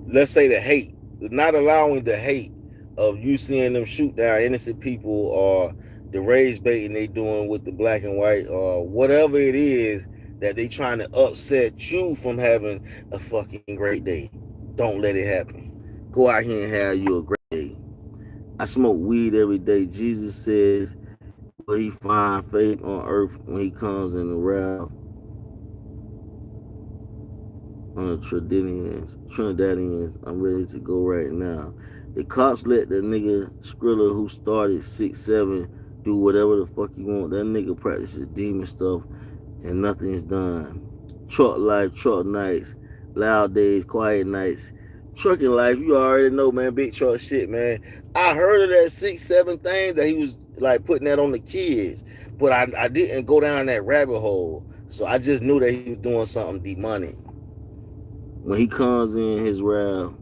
let's say, the hate. Not allowing the hate of you seeing them shoot down innocent people or the rage baiting they doing with the black and white or whatever it is that they trying to upset you from having a fucking great day. Don't let it happen. Go out here and have you a great day. I smoke weed every day. Jesus says, will he find faith on earth when he comes in the wrath on the Trinidadians? I'm ready to go right now. The cops let the nigga Skrilla who started 6'7" do whatever the fuck you want. That nigga practices demon stuff and nothing's done. Truck life, truck nights, loud days, quiet nights. Trucking life, you already know, man. Big truck shit, man. I heard of that 6'7" thing that he was like putting that on the kids, but I didn't go down that rabbit hole. So I just knew that he was doing something demonic. When he comes in his wrath,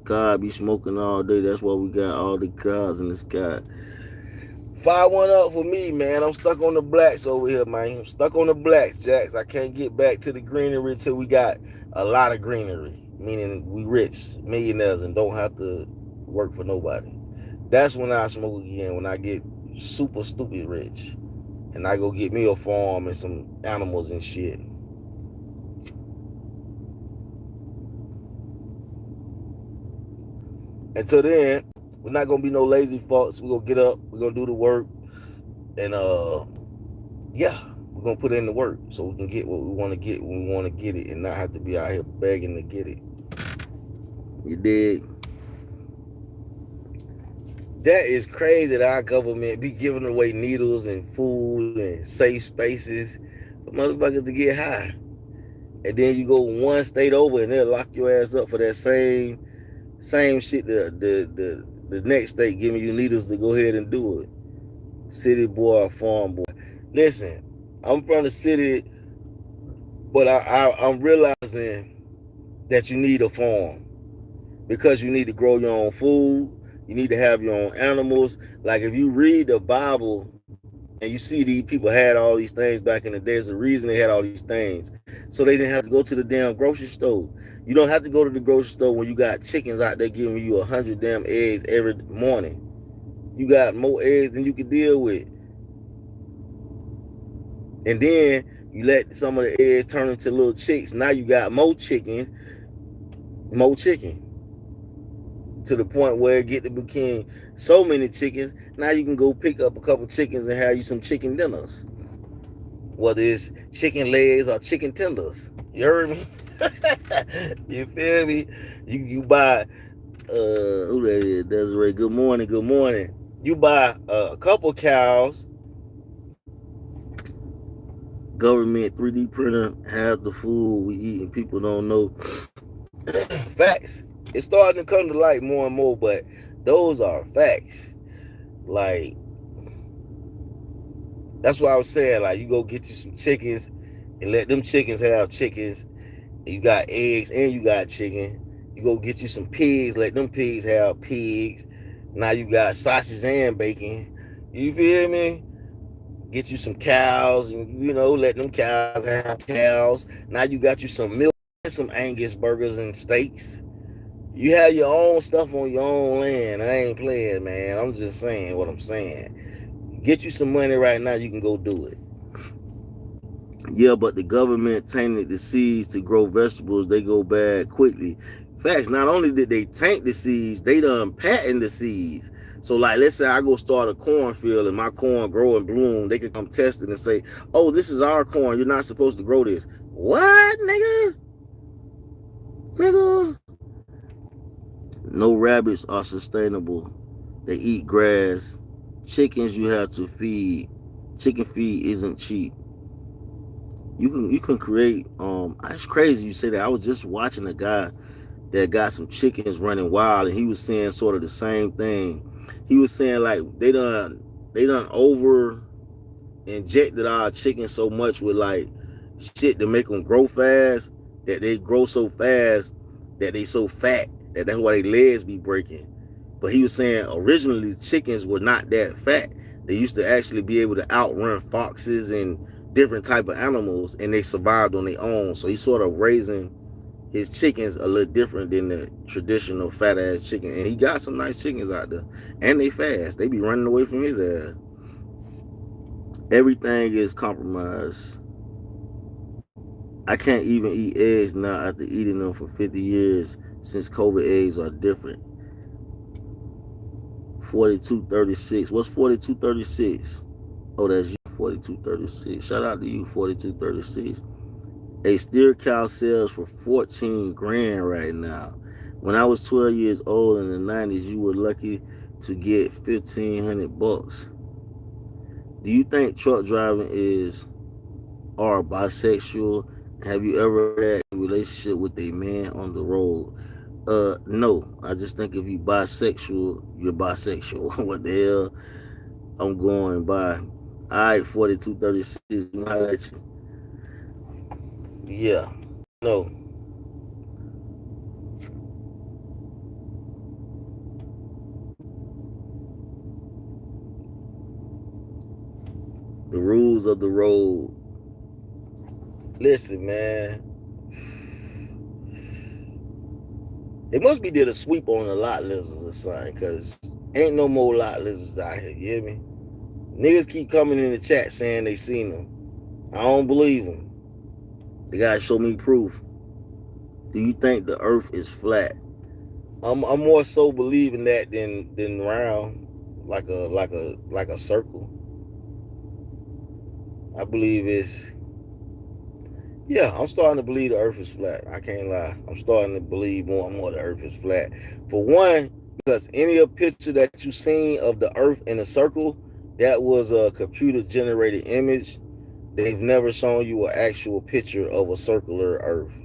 God be smoking all day. That's why we got all the clouds in the sky. Fire one up for me, man. I'm stuck on the blacks over here, man. I'm stuck on the blacks, Jax. I can't get back to the greenery till we got a lot of greenery. meaning we rich, millionaires, and don't have to work for nobody. That's when I smoke again, when I get super stupid rich. And I go get me a farm and some animals and shit. Until then, we're not gonna be no lazy fucks. We're gonna get up, we're gonna do the work, and yeah, we're gonna put in the work so we can get what we want to get when we want to get it, and not have to be out here begging to get it. You dig? That is crazy that our government be giving away needles and food and safe spaces for motherfuckers to get high. And then you go one state over and they'll lock your ass up for that same shit the next state giving you needles to go ahead and do it. City boy or farm boy. Listen, I'm from the city, but I'm realizing that you need a farm because you need to grow your own food. You need to have your own animals. Like if you read the Bible and you see these people had all these things back in the day, there's a reason they had all these things. So they didn't have to go to the damn grocery store. You don't have to go to the grocery store when you got chickens out there giving you 100 damn eggs every morning. You got more eggs than you can deal with. And then you let some of the eggs turn into little chicks. Now you got more chicken. To the point where it get to become so many chickens, now you can go pick up a couple chickens and have you some chicken dinners. Whether it's chicken legs or chicken tenders. You heard me? You feel me? You buy, who that is? Desiree, good morning, good morning. You buy a couple cows, government 3D printer, have the food we eat and people don't know. Facts. It's starting to come to light more and more, but those are facts. Like, that's what I was saying. Like, you go get you some chickens and let them chickens have chickens. You got eggs and you got chicken. You go get you some pigs, let them pigs have pigs. Now you got sausage and bacon. You feel me? Get you some cows and, let them cows have cows. Now you got you some milk and some Angus burgers and steaks. You have your own stuff on your own land. I ain't playing, man. I'm just saying what I'm saying. Get you some money right now, you can go do it. Yeah, but the government tainted the seeds to grow vegetables. They go bad quickly. Facts, not only did they taint the seeds, they done patent the seeds. So, like, let's say I go start a cornfield and my corn grow and bloom. They could come test it and say, oh, this is our corn. You're not supposed to grow this. What, nigga? Nigga? No rabbits are sustainable. They eat grass. Chickens you have to feed. Chicken feed isn't cheap. You can create. It's crazy you say that. I was just watching a guy that got some chickens running wild, and he was saying sort of the same thing. He was saying like they done over injected our chickens so much with like shit to make them grow fast, that they grow so fast that they so fat that's why their legs be breaking. But he was saying originally chickens were not that fat. They used to actually be able to outrun foxes and different type of animals, and they survived on their own. So he's sort of raising his chickens a little different than the traditional fat ass chicken. And he got some nice chickens out there, and they fast. They be running away from his ass. Everything is compromised. I can't even eat eggs now after eating them for 50 years since COVID. Eggs are different. 4236. What's 4236? Oh, that's you, 4236. Shout out to you, 4236. A steer cow sells for 14 grand right now. When I was 12 years old in the 90s, you were lucky to get $1,500. Do you think truck driving are bisexual? Have you ever had a relationship with a man on the road? No. I just think if you bisexual, you're bisexual. What the hell? I'm going by. Alright, 4236. How at you? Yeah. No. The rules of the road. Listen, man. They must be did a sweep on the lot lizards or something, because ain't no more lot lizards out here, you hear me? Niggas keep coming in the chat saying they seen them. I don't believe them. They gotta show me proof. Do you think the earth is flat? I'm more so believing that than round, like a circle. I believe it's, yeah, I'm starting to believe the earth is flat. I can't lie. I'm starting to believe more and more the earth is flat. For one, because any picture that you seen of the earth in a circle, that was a computer generated image. They've never shown you an actual picture of a circular earth.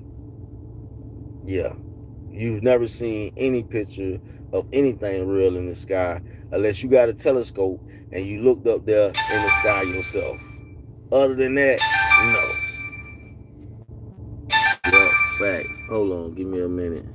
Yeah. You've never seen any picture of anything real in the sky unless you got a telescope and you looked up there in the sky yourself. Other than that, no. Yeah, facts. Hold on, give me a minute.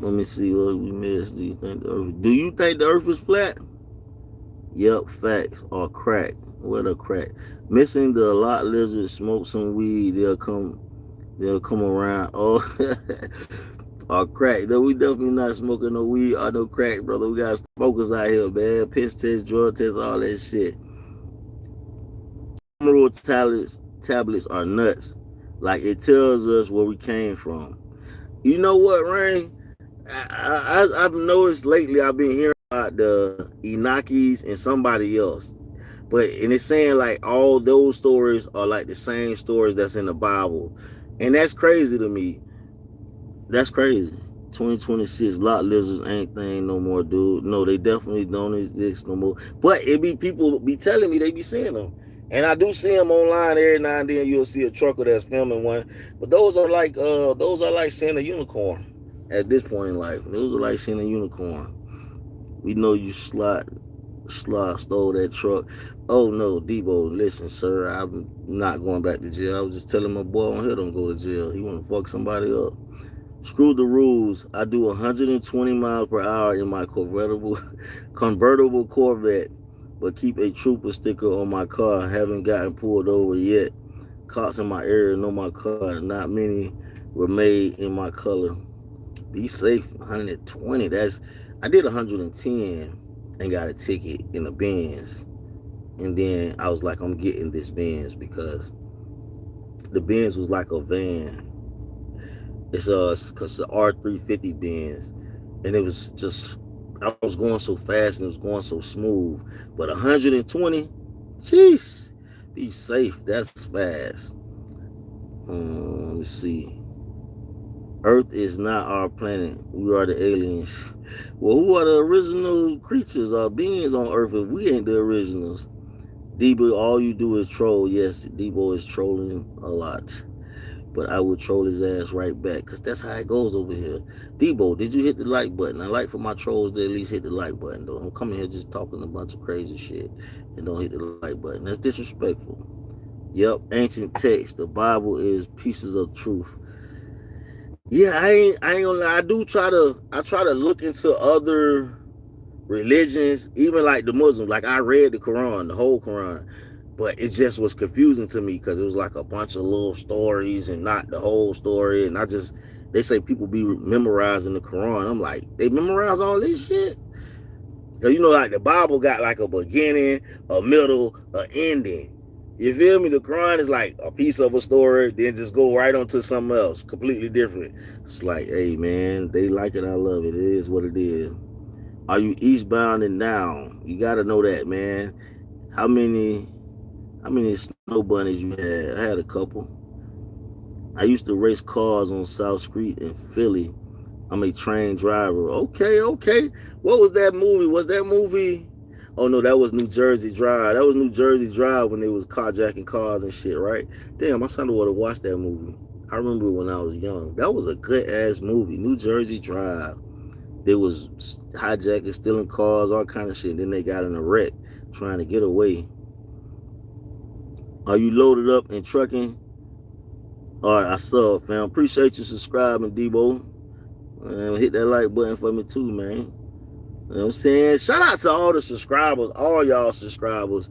Let me see what we missed. Do you think the earth is flat? Yep, facts. Or crack. What a crack. Missing the lot lizard, smoke some weed, they'll come around. Oh, or crack. No, we definitely not smoking no weed or no crack, brother. We got smokers out here, man. Piss test, drug test, all that shit. Emerald tablets are nuts. Like, it tells us where we came from. You know what, Rain? I've noticed lately, I've been hearing about the Inakis and somebody else. And it's saying like all those stories are like the same stories that's in the Bible. And that's crazy to me. That's crazy. 2026, lot lizards ain't thing no more, dude. No, they definitely don't exist no more. But it be people be telling me they be seeing them. And I do see them online every now and then. You'll see a trucker that's filming one. But those are like seeing a unicorn at this point in life. Those are like seeing a unicorn. We know you stole that truck. Oh no, Debo, listen, sir, I'm not going back to jail. I was just telling my boy on here don't go to jail. He want to fuck somebody up. Screw the rules. I do 120 miles per hour in my convertible Corvette, but keep a trooper sticker on my car. Haven't gotten pulled over yet. Cops in my area know my car. Not many were made in my color. Be safe. 120. I did 110 and got a ticket in the Benz. And then I was like, I'm getting this Benz because the Benz was like a van. It's the R350 Benz, and it was just, I was going so fast and it was going so smooth. But 120, jeez, be safe. That's fast. Let me see. Earth is not our planet. We are the aliens. Well, who are the original creatures or beings on Earth if we ain't the originals? Debo, all you do is troll. Yes, Debo is trolling a lot. But I will troll his ass right back, because that's how it goes over here. Debo, did you hit the like button? I like for my trolls to at least hit the like button, though. I'm coming here just talking a bunch of crazy shit and don't hit the like button. That's disrespectful. Yep, ancient text. The Bible is pieces of truth. Yeah, I ain't gonna lie. I try to look into other religions, even like the Muslims. Like, I read the Quran, the whole Quran. But it just was confusing to me because it was like a bunch of little stories and not the whole story. And they say people be memorizing the Quran. I'm like, they memorize all this shit? Because like the Bible got like a beginning, a middle, an ending. You feel me? The Quran is like a piece of a story, then just go right on to something else, completely different. It's like, hey man, they like it, I love it. It is what it is. Are you eastbound and down? You got to know that, man. How many snow bunnies you had? I had a couple. I used to race cars on South Street in Philly. I'm a train driver. Okay. What was that movie? Was that movie? Oh no, that was New Jersey Drive. That was New Jersey Drive when they was carjacking cars and shit, right? Damn, my son would have watched that movie. I remember when I was young. That was a good ass movie, New Jersey Drive. They was hijacking, stealing cars, all kind of shit. Then they got in a wreck trying to get away. Are you loaded up and trucking? All right, I saw, fam. Appreciate you subscribing, Debo. Hit that like button for me too, man. You know what I'm saying? Shout out to all the subscribers, all y'all subscribers.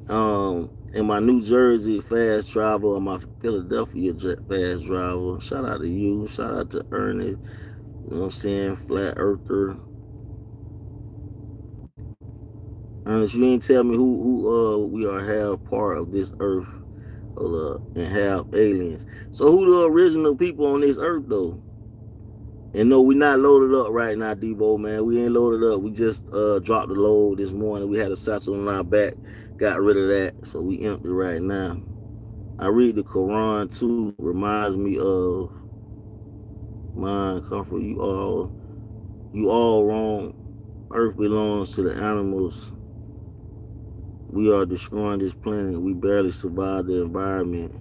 And my New Jersey fast driver and my Philadelphia fast driver. Shout out to you. Shout out to Ernie. You know what I'm saying? Flat Earther. Ernest, you ain't tell me who we are half part of this earth and half aliens. So who the original people on this earth though? And no, we not loaded up right now, Debo, man. We ain't loaded up. We just dropped the load this morning. We had a satchel on our back. Got rid of that. So we empty right now. I read the Quran too. Reminds me of mine come from you all wrong. Earth belongs to the animals. We are destroying this planet. We barely survived the environment.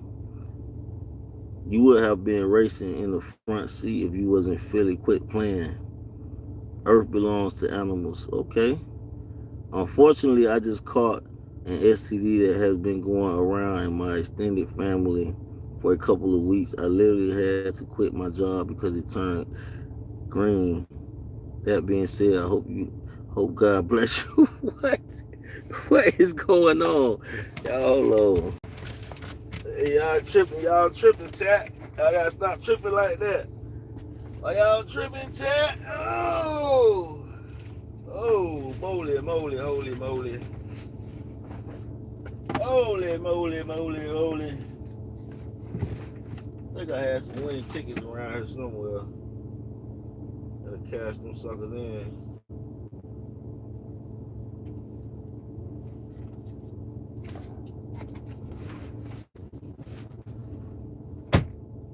You would have been racing in the front seat if you wasn't Philly. Quit playing. Earth belongs to animals, okay? Unfortunately, I just caught an STD that has been going around in my extended family for a couple of weeks. I literally had to quit my job because it turned green. That being said, I hope God bless you. What is going on? Y'all hold on. Hey, y'all tripping, chat. I gotta stop tripping like that. Are y'all tripping, chat? Oh, moly, holy moly. Holy. I think I had some winning tickets around here somewhere. Gotta cash them suckers in.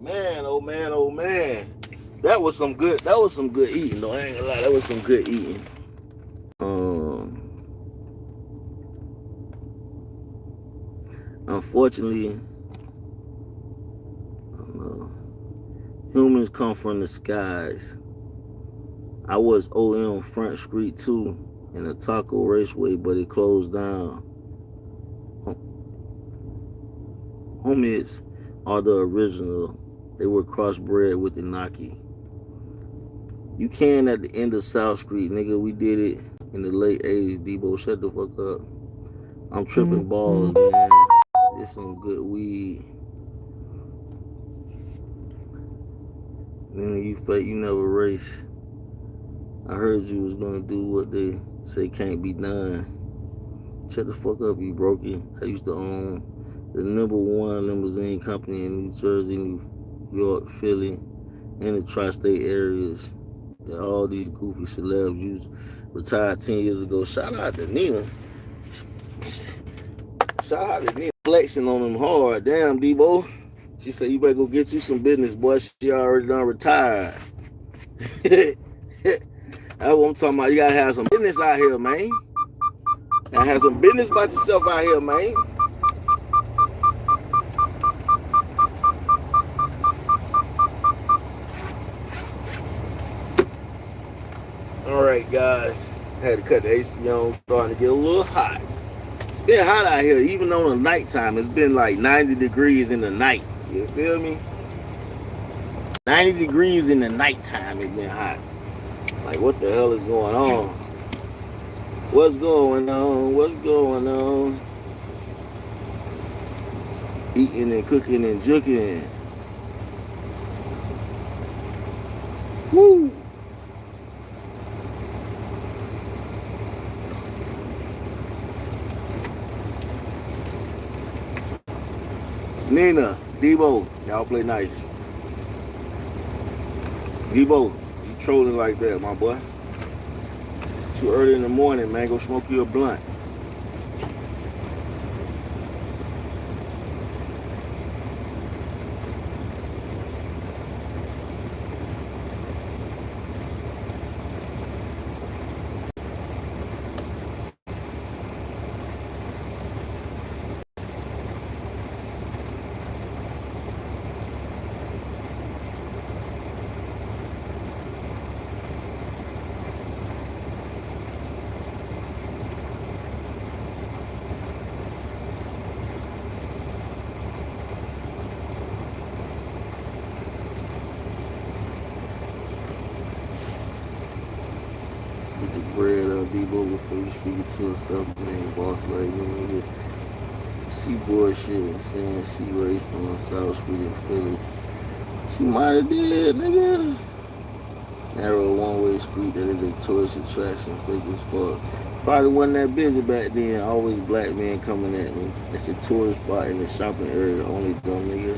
Man, oh man. That was some good eating though. I ain't gonna lie, that was some good eating. Unfortunately, I don't know. Humans come from the skies. I was OM Front Street too in a taco raceway, but it closed down. Homies are the original. They were crossbred with the Naki. You can at the end of South Street, nigga. We did it in the late 80s, Debo. Shut the fuck up. I'm tripping balls, man. It's some good weed. Then you fake, you never race. I heard you was gonna do what they say can't be done. Shut the fuck up, you broken. I used to own the #1 limousine company in New Jersey, New York, Philly, and the tri-state areas that all these goofy celebs used. Retired 10 years ago. Shout out to Nina. Shout out to Nina. Flexing on them hard. Damn, Debo. She said, you better go get you some business, boy. She already done retired. That's what I'm talking about. You gotta have some business out here, man. You gotta have some business about yourself out here, man. All right, guys. Had to cut the AC on. Starting to get a little hot. It's been hot out here, even on the nighttime. It's been like 90 degrees in the night. You feel me? 90 degrees in the nighttime. It's been hot. Like, what the hell is going on? What's going on? Eating and cooking and juking. Woo! Nina, Debo, y'all play nice. Debo, you trolling like that, my boy. Too early in the morning, man. Go smoke you a blunt. Debo before you speak it to herself, man. Boss lady, nigga. She bullshit saying she raced on South Street in Philly. She might have did, nigga. Narrow one-way street that is a tourist attraction, fake as fuck. Probably wasn't that busy back then. Always black men coming at me. It's a tourist spot in the shopping area. Only dumb nigga.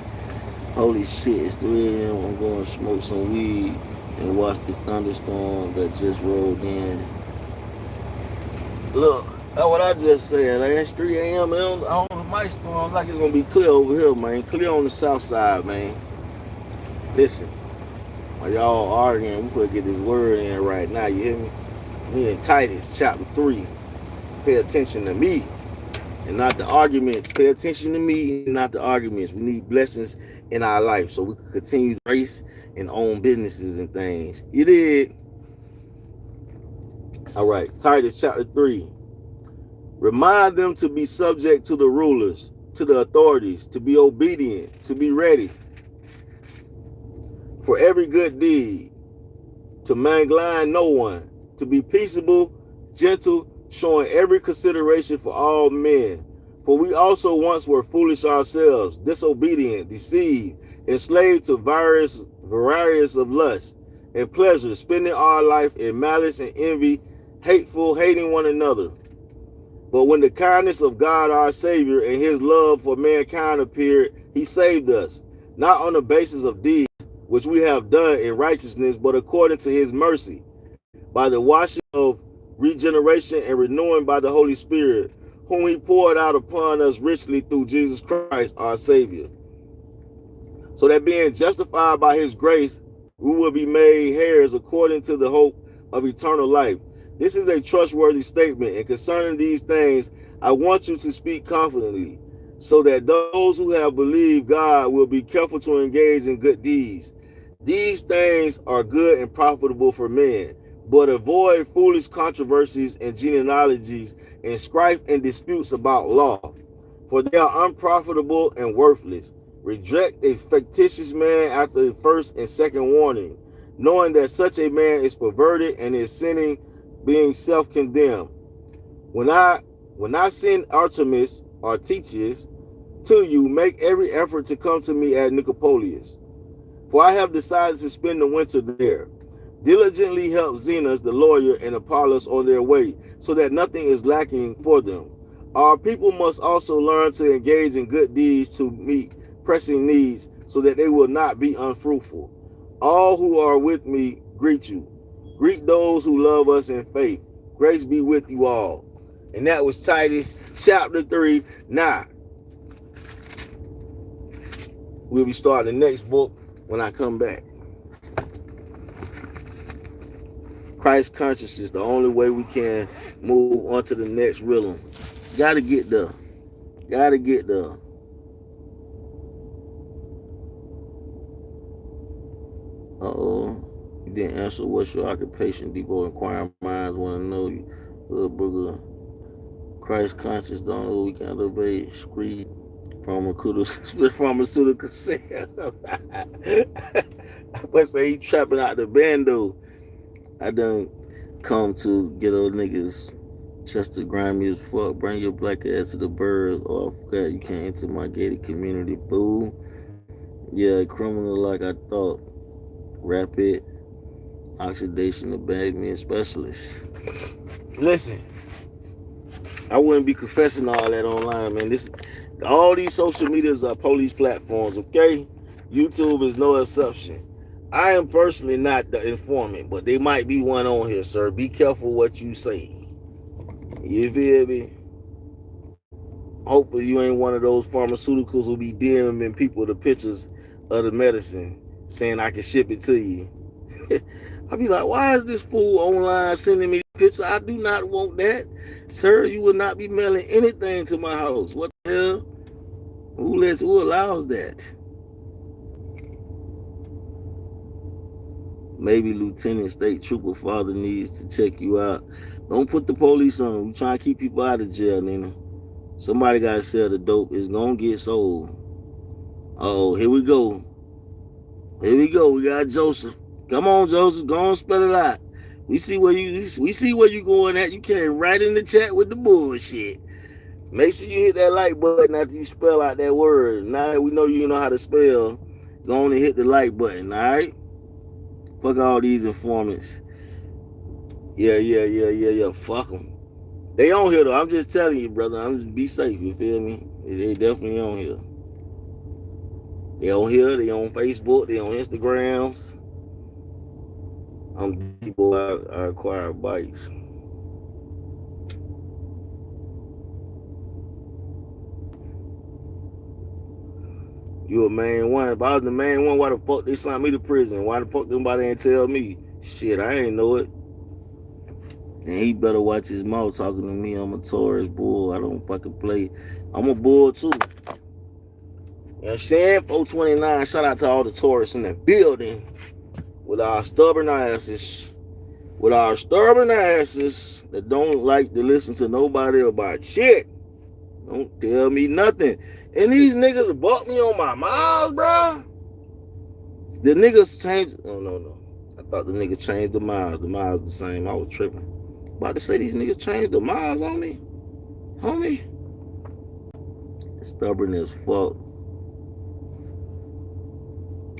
Holy shit, it's 3 a.m. I'm going to smoke some weed and watch this thunderstorm that just rolled in. Look, that's what I just said. It's 3 a.m. Man. I don't might storm like it's going to be clear over here, man. Clear on the south side, man. Listen, while y'all arguing, we finna get this word in right now, you hear me? We in Titus chapter 3. Pay attention to me and not the arguments. Pay attention to me and not the arguments. We need blessings in our life so we can continue to race and own businesses and things. You did. All right, Titus chapter 3. Remind them to be subject to the rulers, to the authorities, to be obedient, to be ready for every good deed, to malign no one, to be peaceable, gentle, showing every consideration for all men. For we also once were foolish ourselves, disobedient, deceived, enslaved to various of lust and pleasure, spending our life in malice and envy, hateful, hating one another. But when the kindness of God our Savior and his love for mankind appeared, he saved us, not on the basis of deeds which we have done in righteousness, but according to his mercy, by the washing of regeneration and renewing by the Holy Spirit, whom he poured out upon us richly through Jesus Christ our Savior. So that being justified by his grace, we will be made heirs according to the hope of eternal life. This is a trustworthy statement, and concerning these things, I want you to speak confidently, so that those who have believed God will be careful to engage in good deeds. These things are good and profitable for men, but avoid foolish controversies and genealogies and strife and disputes about law, for they are unprofitable and worthless. Reject a fictitious man after the first and second warning, knowing that such a man is perverted and is sinning, being self-condemned. When I send Artemis or Tychicus to you, make every effort to come to me at Nicopolis, for I have decided to spend the winter there. Diligently help Zenas the lawyer and Apollos on their way, so that nothing is lacking for them. Our people must also learn to engage in good deeds to meet pressing needs, so that they will not be unfruitful. All who are with me greet you. Greet those who love us in faith. Grace be with you all. And that was Titus chapter 3. Now, we'll be starting the next book when I come back. Christ consciousness is the only way we can move on to the next rhythm. Gotta get there. Gotta get there. Uh-oh. You didn't answer what's your occupation. Debo inquiring minds want to know you. Little booger. Christ conscious, don't know we can elevate, screed, pharmaceutical sales. But say he trapping out the bando. I done come to get old niggas Chester grimy as fuck. Bring your black ass to the birds. Oh, I forgot you can't enter my gated community. Boo. Yeah, criminal like I thought. Rapid oxidation of bad men specialist. Listen, I wouldn't be confessing all that online, man. All these social medias are police platforms, okay? YouTube is no exception. I am personally not the informant, but there might be one on here, sir. Be careful what you say. You feel me? Hopefully you ain't one of those pharmaceuticals who be DMing people the pictures of the medicine saying I can ship it to you. I be like, why is this fool online sending me pictures? I do not want that. Sir, you will not be mailing anything to my house. What the hell? Who allows that? Maybe Lieutenant State Trooper Father needs to check you out. Don't put the police on. We trying to keep people out of jail, Nina. Somebody got to sell the dope. It's going to get sold. Oh, here we go. Here we go. We got Joseph. Come on, Joseph. Go on, spell it out. We see where you going at. You came right in the chat with the bullshit. Make sure you hit that like button after you spell out that word. Now that we know you know how to spell, go on and hit the like button, alright? Fuck all these informants. Yeah. Fuck them. They on here though. I'm just telling you, brother. I'm just be safe. You feel me? They definitely on here. They on here. They on Facebook. They on Instagrams. I'm people. I acquire bikes. You a main one. If I was the main one, why the fuck they sent me to prison? Why the fuck nobody ain't tell me? Shit, I ain't know it. And he better watch his mouth talking to me. I'm a Taurus bull. I don't fucking play. I'm a bull too. You understand? 429. Shout out to all the Taurus in the building. With our stubborn asses. That don't like to listen to nobody about shit. Don't tell me nothing. And these niggas bought me on my miles, bro. The niggas changed. Oh, no. I thought the nigga changed the miles. The miles the same. I was tripping. About to say these niggas changed the miles on me. Homie. Stubborn as fuck.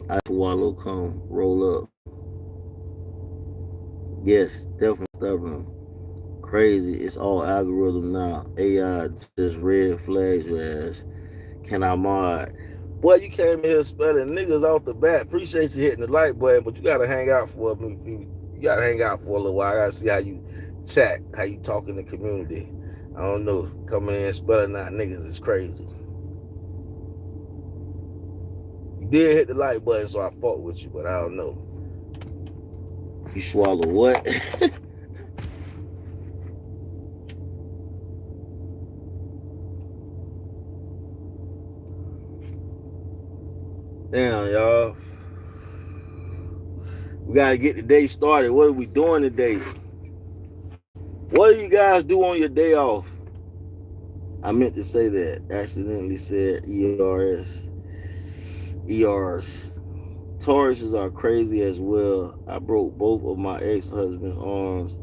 I swallow come. Roll up. Yes, definitely stubborn. Crazy. It's all algorithm now. AI just red flags your ass. Can I mod? Boy, you came in here spelling niggas off the bat. Appreciate you hitting the like button, but you gotta hang out for me. You gotta hang out for a little while. I gotta see how you chat, how you talk in the community. I don't know. Coming in spelling out niggas is crazy. You did hit the like button, so I fought with you, but I don't know. You swallow what? Damn, y'all. We gotta get the day started. What are we doing today? What do you guys do on your day off? I meant to say that. Accidentally said ERS. Tauruses are crazy as well. I broke both of my ex-husband's arms.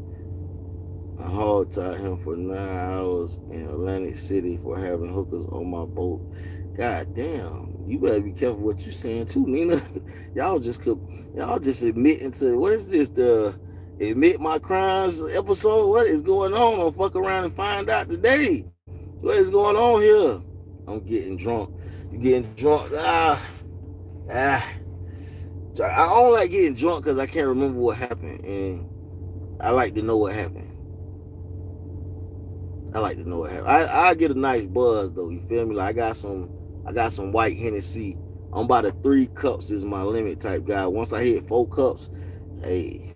I hog-tied him for 9 hours in Atlantic City for having hookers on my boat. God damn. You better be careful what you saying too, Nina. y'all just admitting to, what is this, the admit my crimes episode? What is going on? I'll fuck around and find out today. What is going on here? I'm getting drunk. You getting drunk? I don't like getting drunk because I can't remember what happened, and I like to know what happened. I get a nice buzz though. You feel me? Like I got some white Hennessy. I'm about a 3 cups is my limit type guy. Once I hit 4 cups, hey,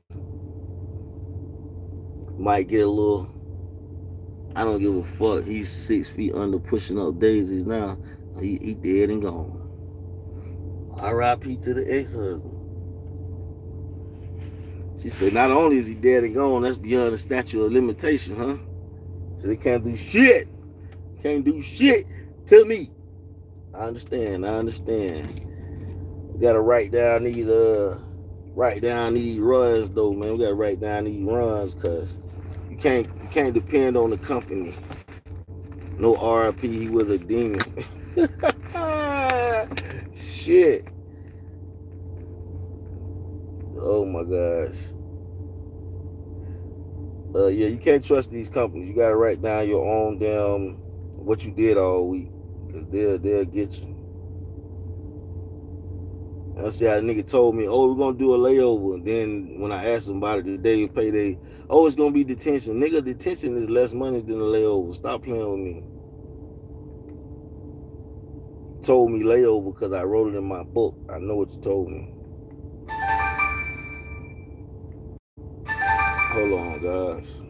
might get a little. I don't give a fuck. He's 6 feet under pushing up daisies now. He dead and gone. R.I.P. to the ex-husband. She said, not only is he dead and gone, that's beyond the statute of limitation, huh? So they can't do shit. Can't do shit to me. I understand. We gotta write down these runs though, man. We gotta write down these runs because you can't depend on the company. No RIP, he was a demon. Shit. Oh my gosh. Yeah, you can't trust these companies. You gotta write down your own damn what you did all week, cause they'll get you. I see how the nigga told me, oh, we're gonna do a layover. And then when I asked him about it today, payday, oh, it's gonna be detention. Nigga, detention is less money than a layover. Stop playing with me. Told me layover because I wrote it in my book. I know what you told me. Hold on, guys.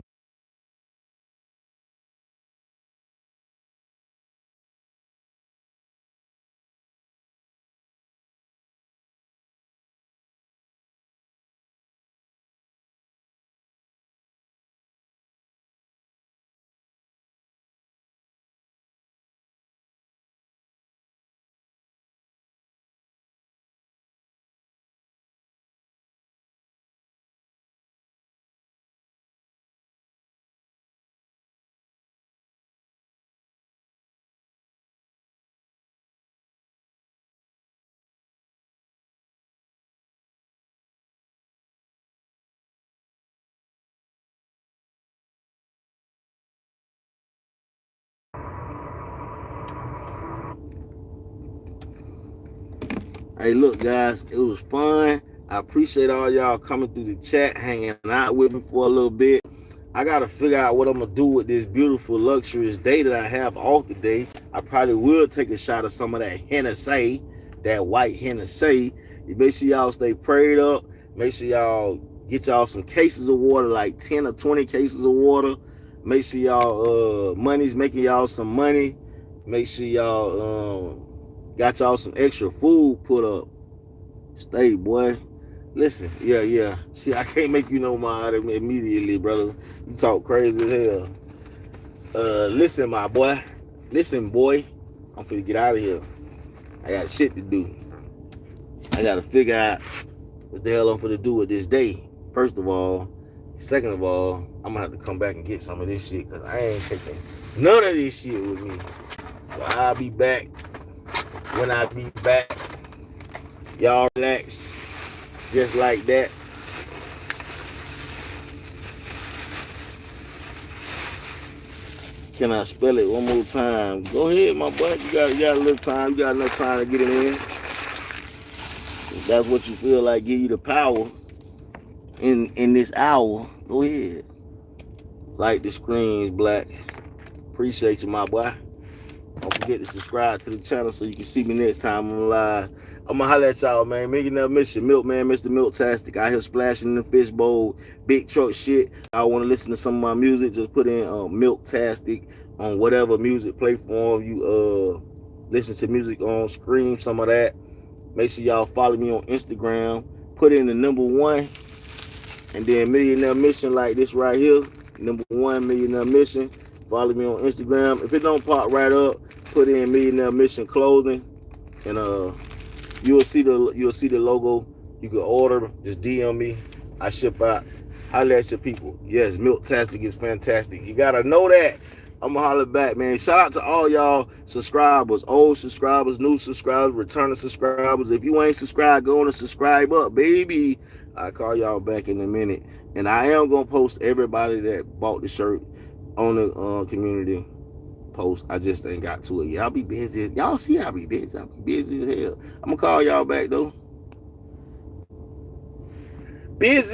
Hey, look, guys, it was fun. I appreciate all y'all coming through the chat, hanging out with me for a little bit. I got to figure out what I'm going to do with this beautiful, luxurious day that I have off today. I probably will take a shot of some of that Hennessy, that white Hennessy. Make sure y'all stay prayed up. Make sure y'all get y'all some cases of water, like 10 or 20 cases of water. Make sure y'all money's making y'all some money. Make sure y'all got y'all some extra food put up. Stay, boy. Listen, yeah. See, I can't make you no mod immediately, brother. You talk crazy as hell. Listen, my boy. Listen, boy. I'm finna get out of here. I got shit to do. I gotta figure out what the hell I'm finna do with this day. First of all. Second of all, I'm gonna have to come back and get some of this shit, because I ain't taking none of this shit with me. So I'll be back when I be back. Y'all relax. Just like that. Can I spell it one more time? Go ahead, my boy. You got a little time. You got enough time to get it in. If that's what you feel like, give you the power in this hour. Go ahead. Like the screens, Black. Appreciate you, my boy. Don't forget to subscribe to the channel so you can see me next time I'm live. I'm gonna holler at y'all, man. Millionaire Mission, Milkman, Mr. Milktastic. Out here splashing in the fishbowl, big truck shit. I want to listen to some of my music. Just put in Milktastic on whatever music platform you listen to music on. Stream some of that. Make sure y'all follow me on Instagram. Put in the #1 and then Millionaire Mission, like this right here. #1 Millionaire Mission. Follow me on Instagram. If it don't pop right up, put in Millionaire Mission Clothing, and you'll see the logo. You can order. Just DM me. I ship out. Holler at your people. Yes, Milktastic is fantastic. You gotta know that. I'm gonna holler back, man. Shout out to all y'all subscribers, old subscribers, new subscribers, returning subscribers. If you ain't subscribed, go on and subscribe up, baby. I'll call y'all back in a minute. And I am gonna post everybody that bought the shirt on the community post. I just ain't got to it yet. I'll be busy. Y'all see I be busy. I'll be busy as hell. I'm gonna call y'all back though. Busy.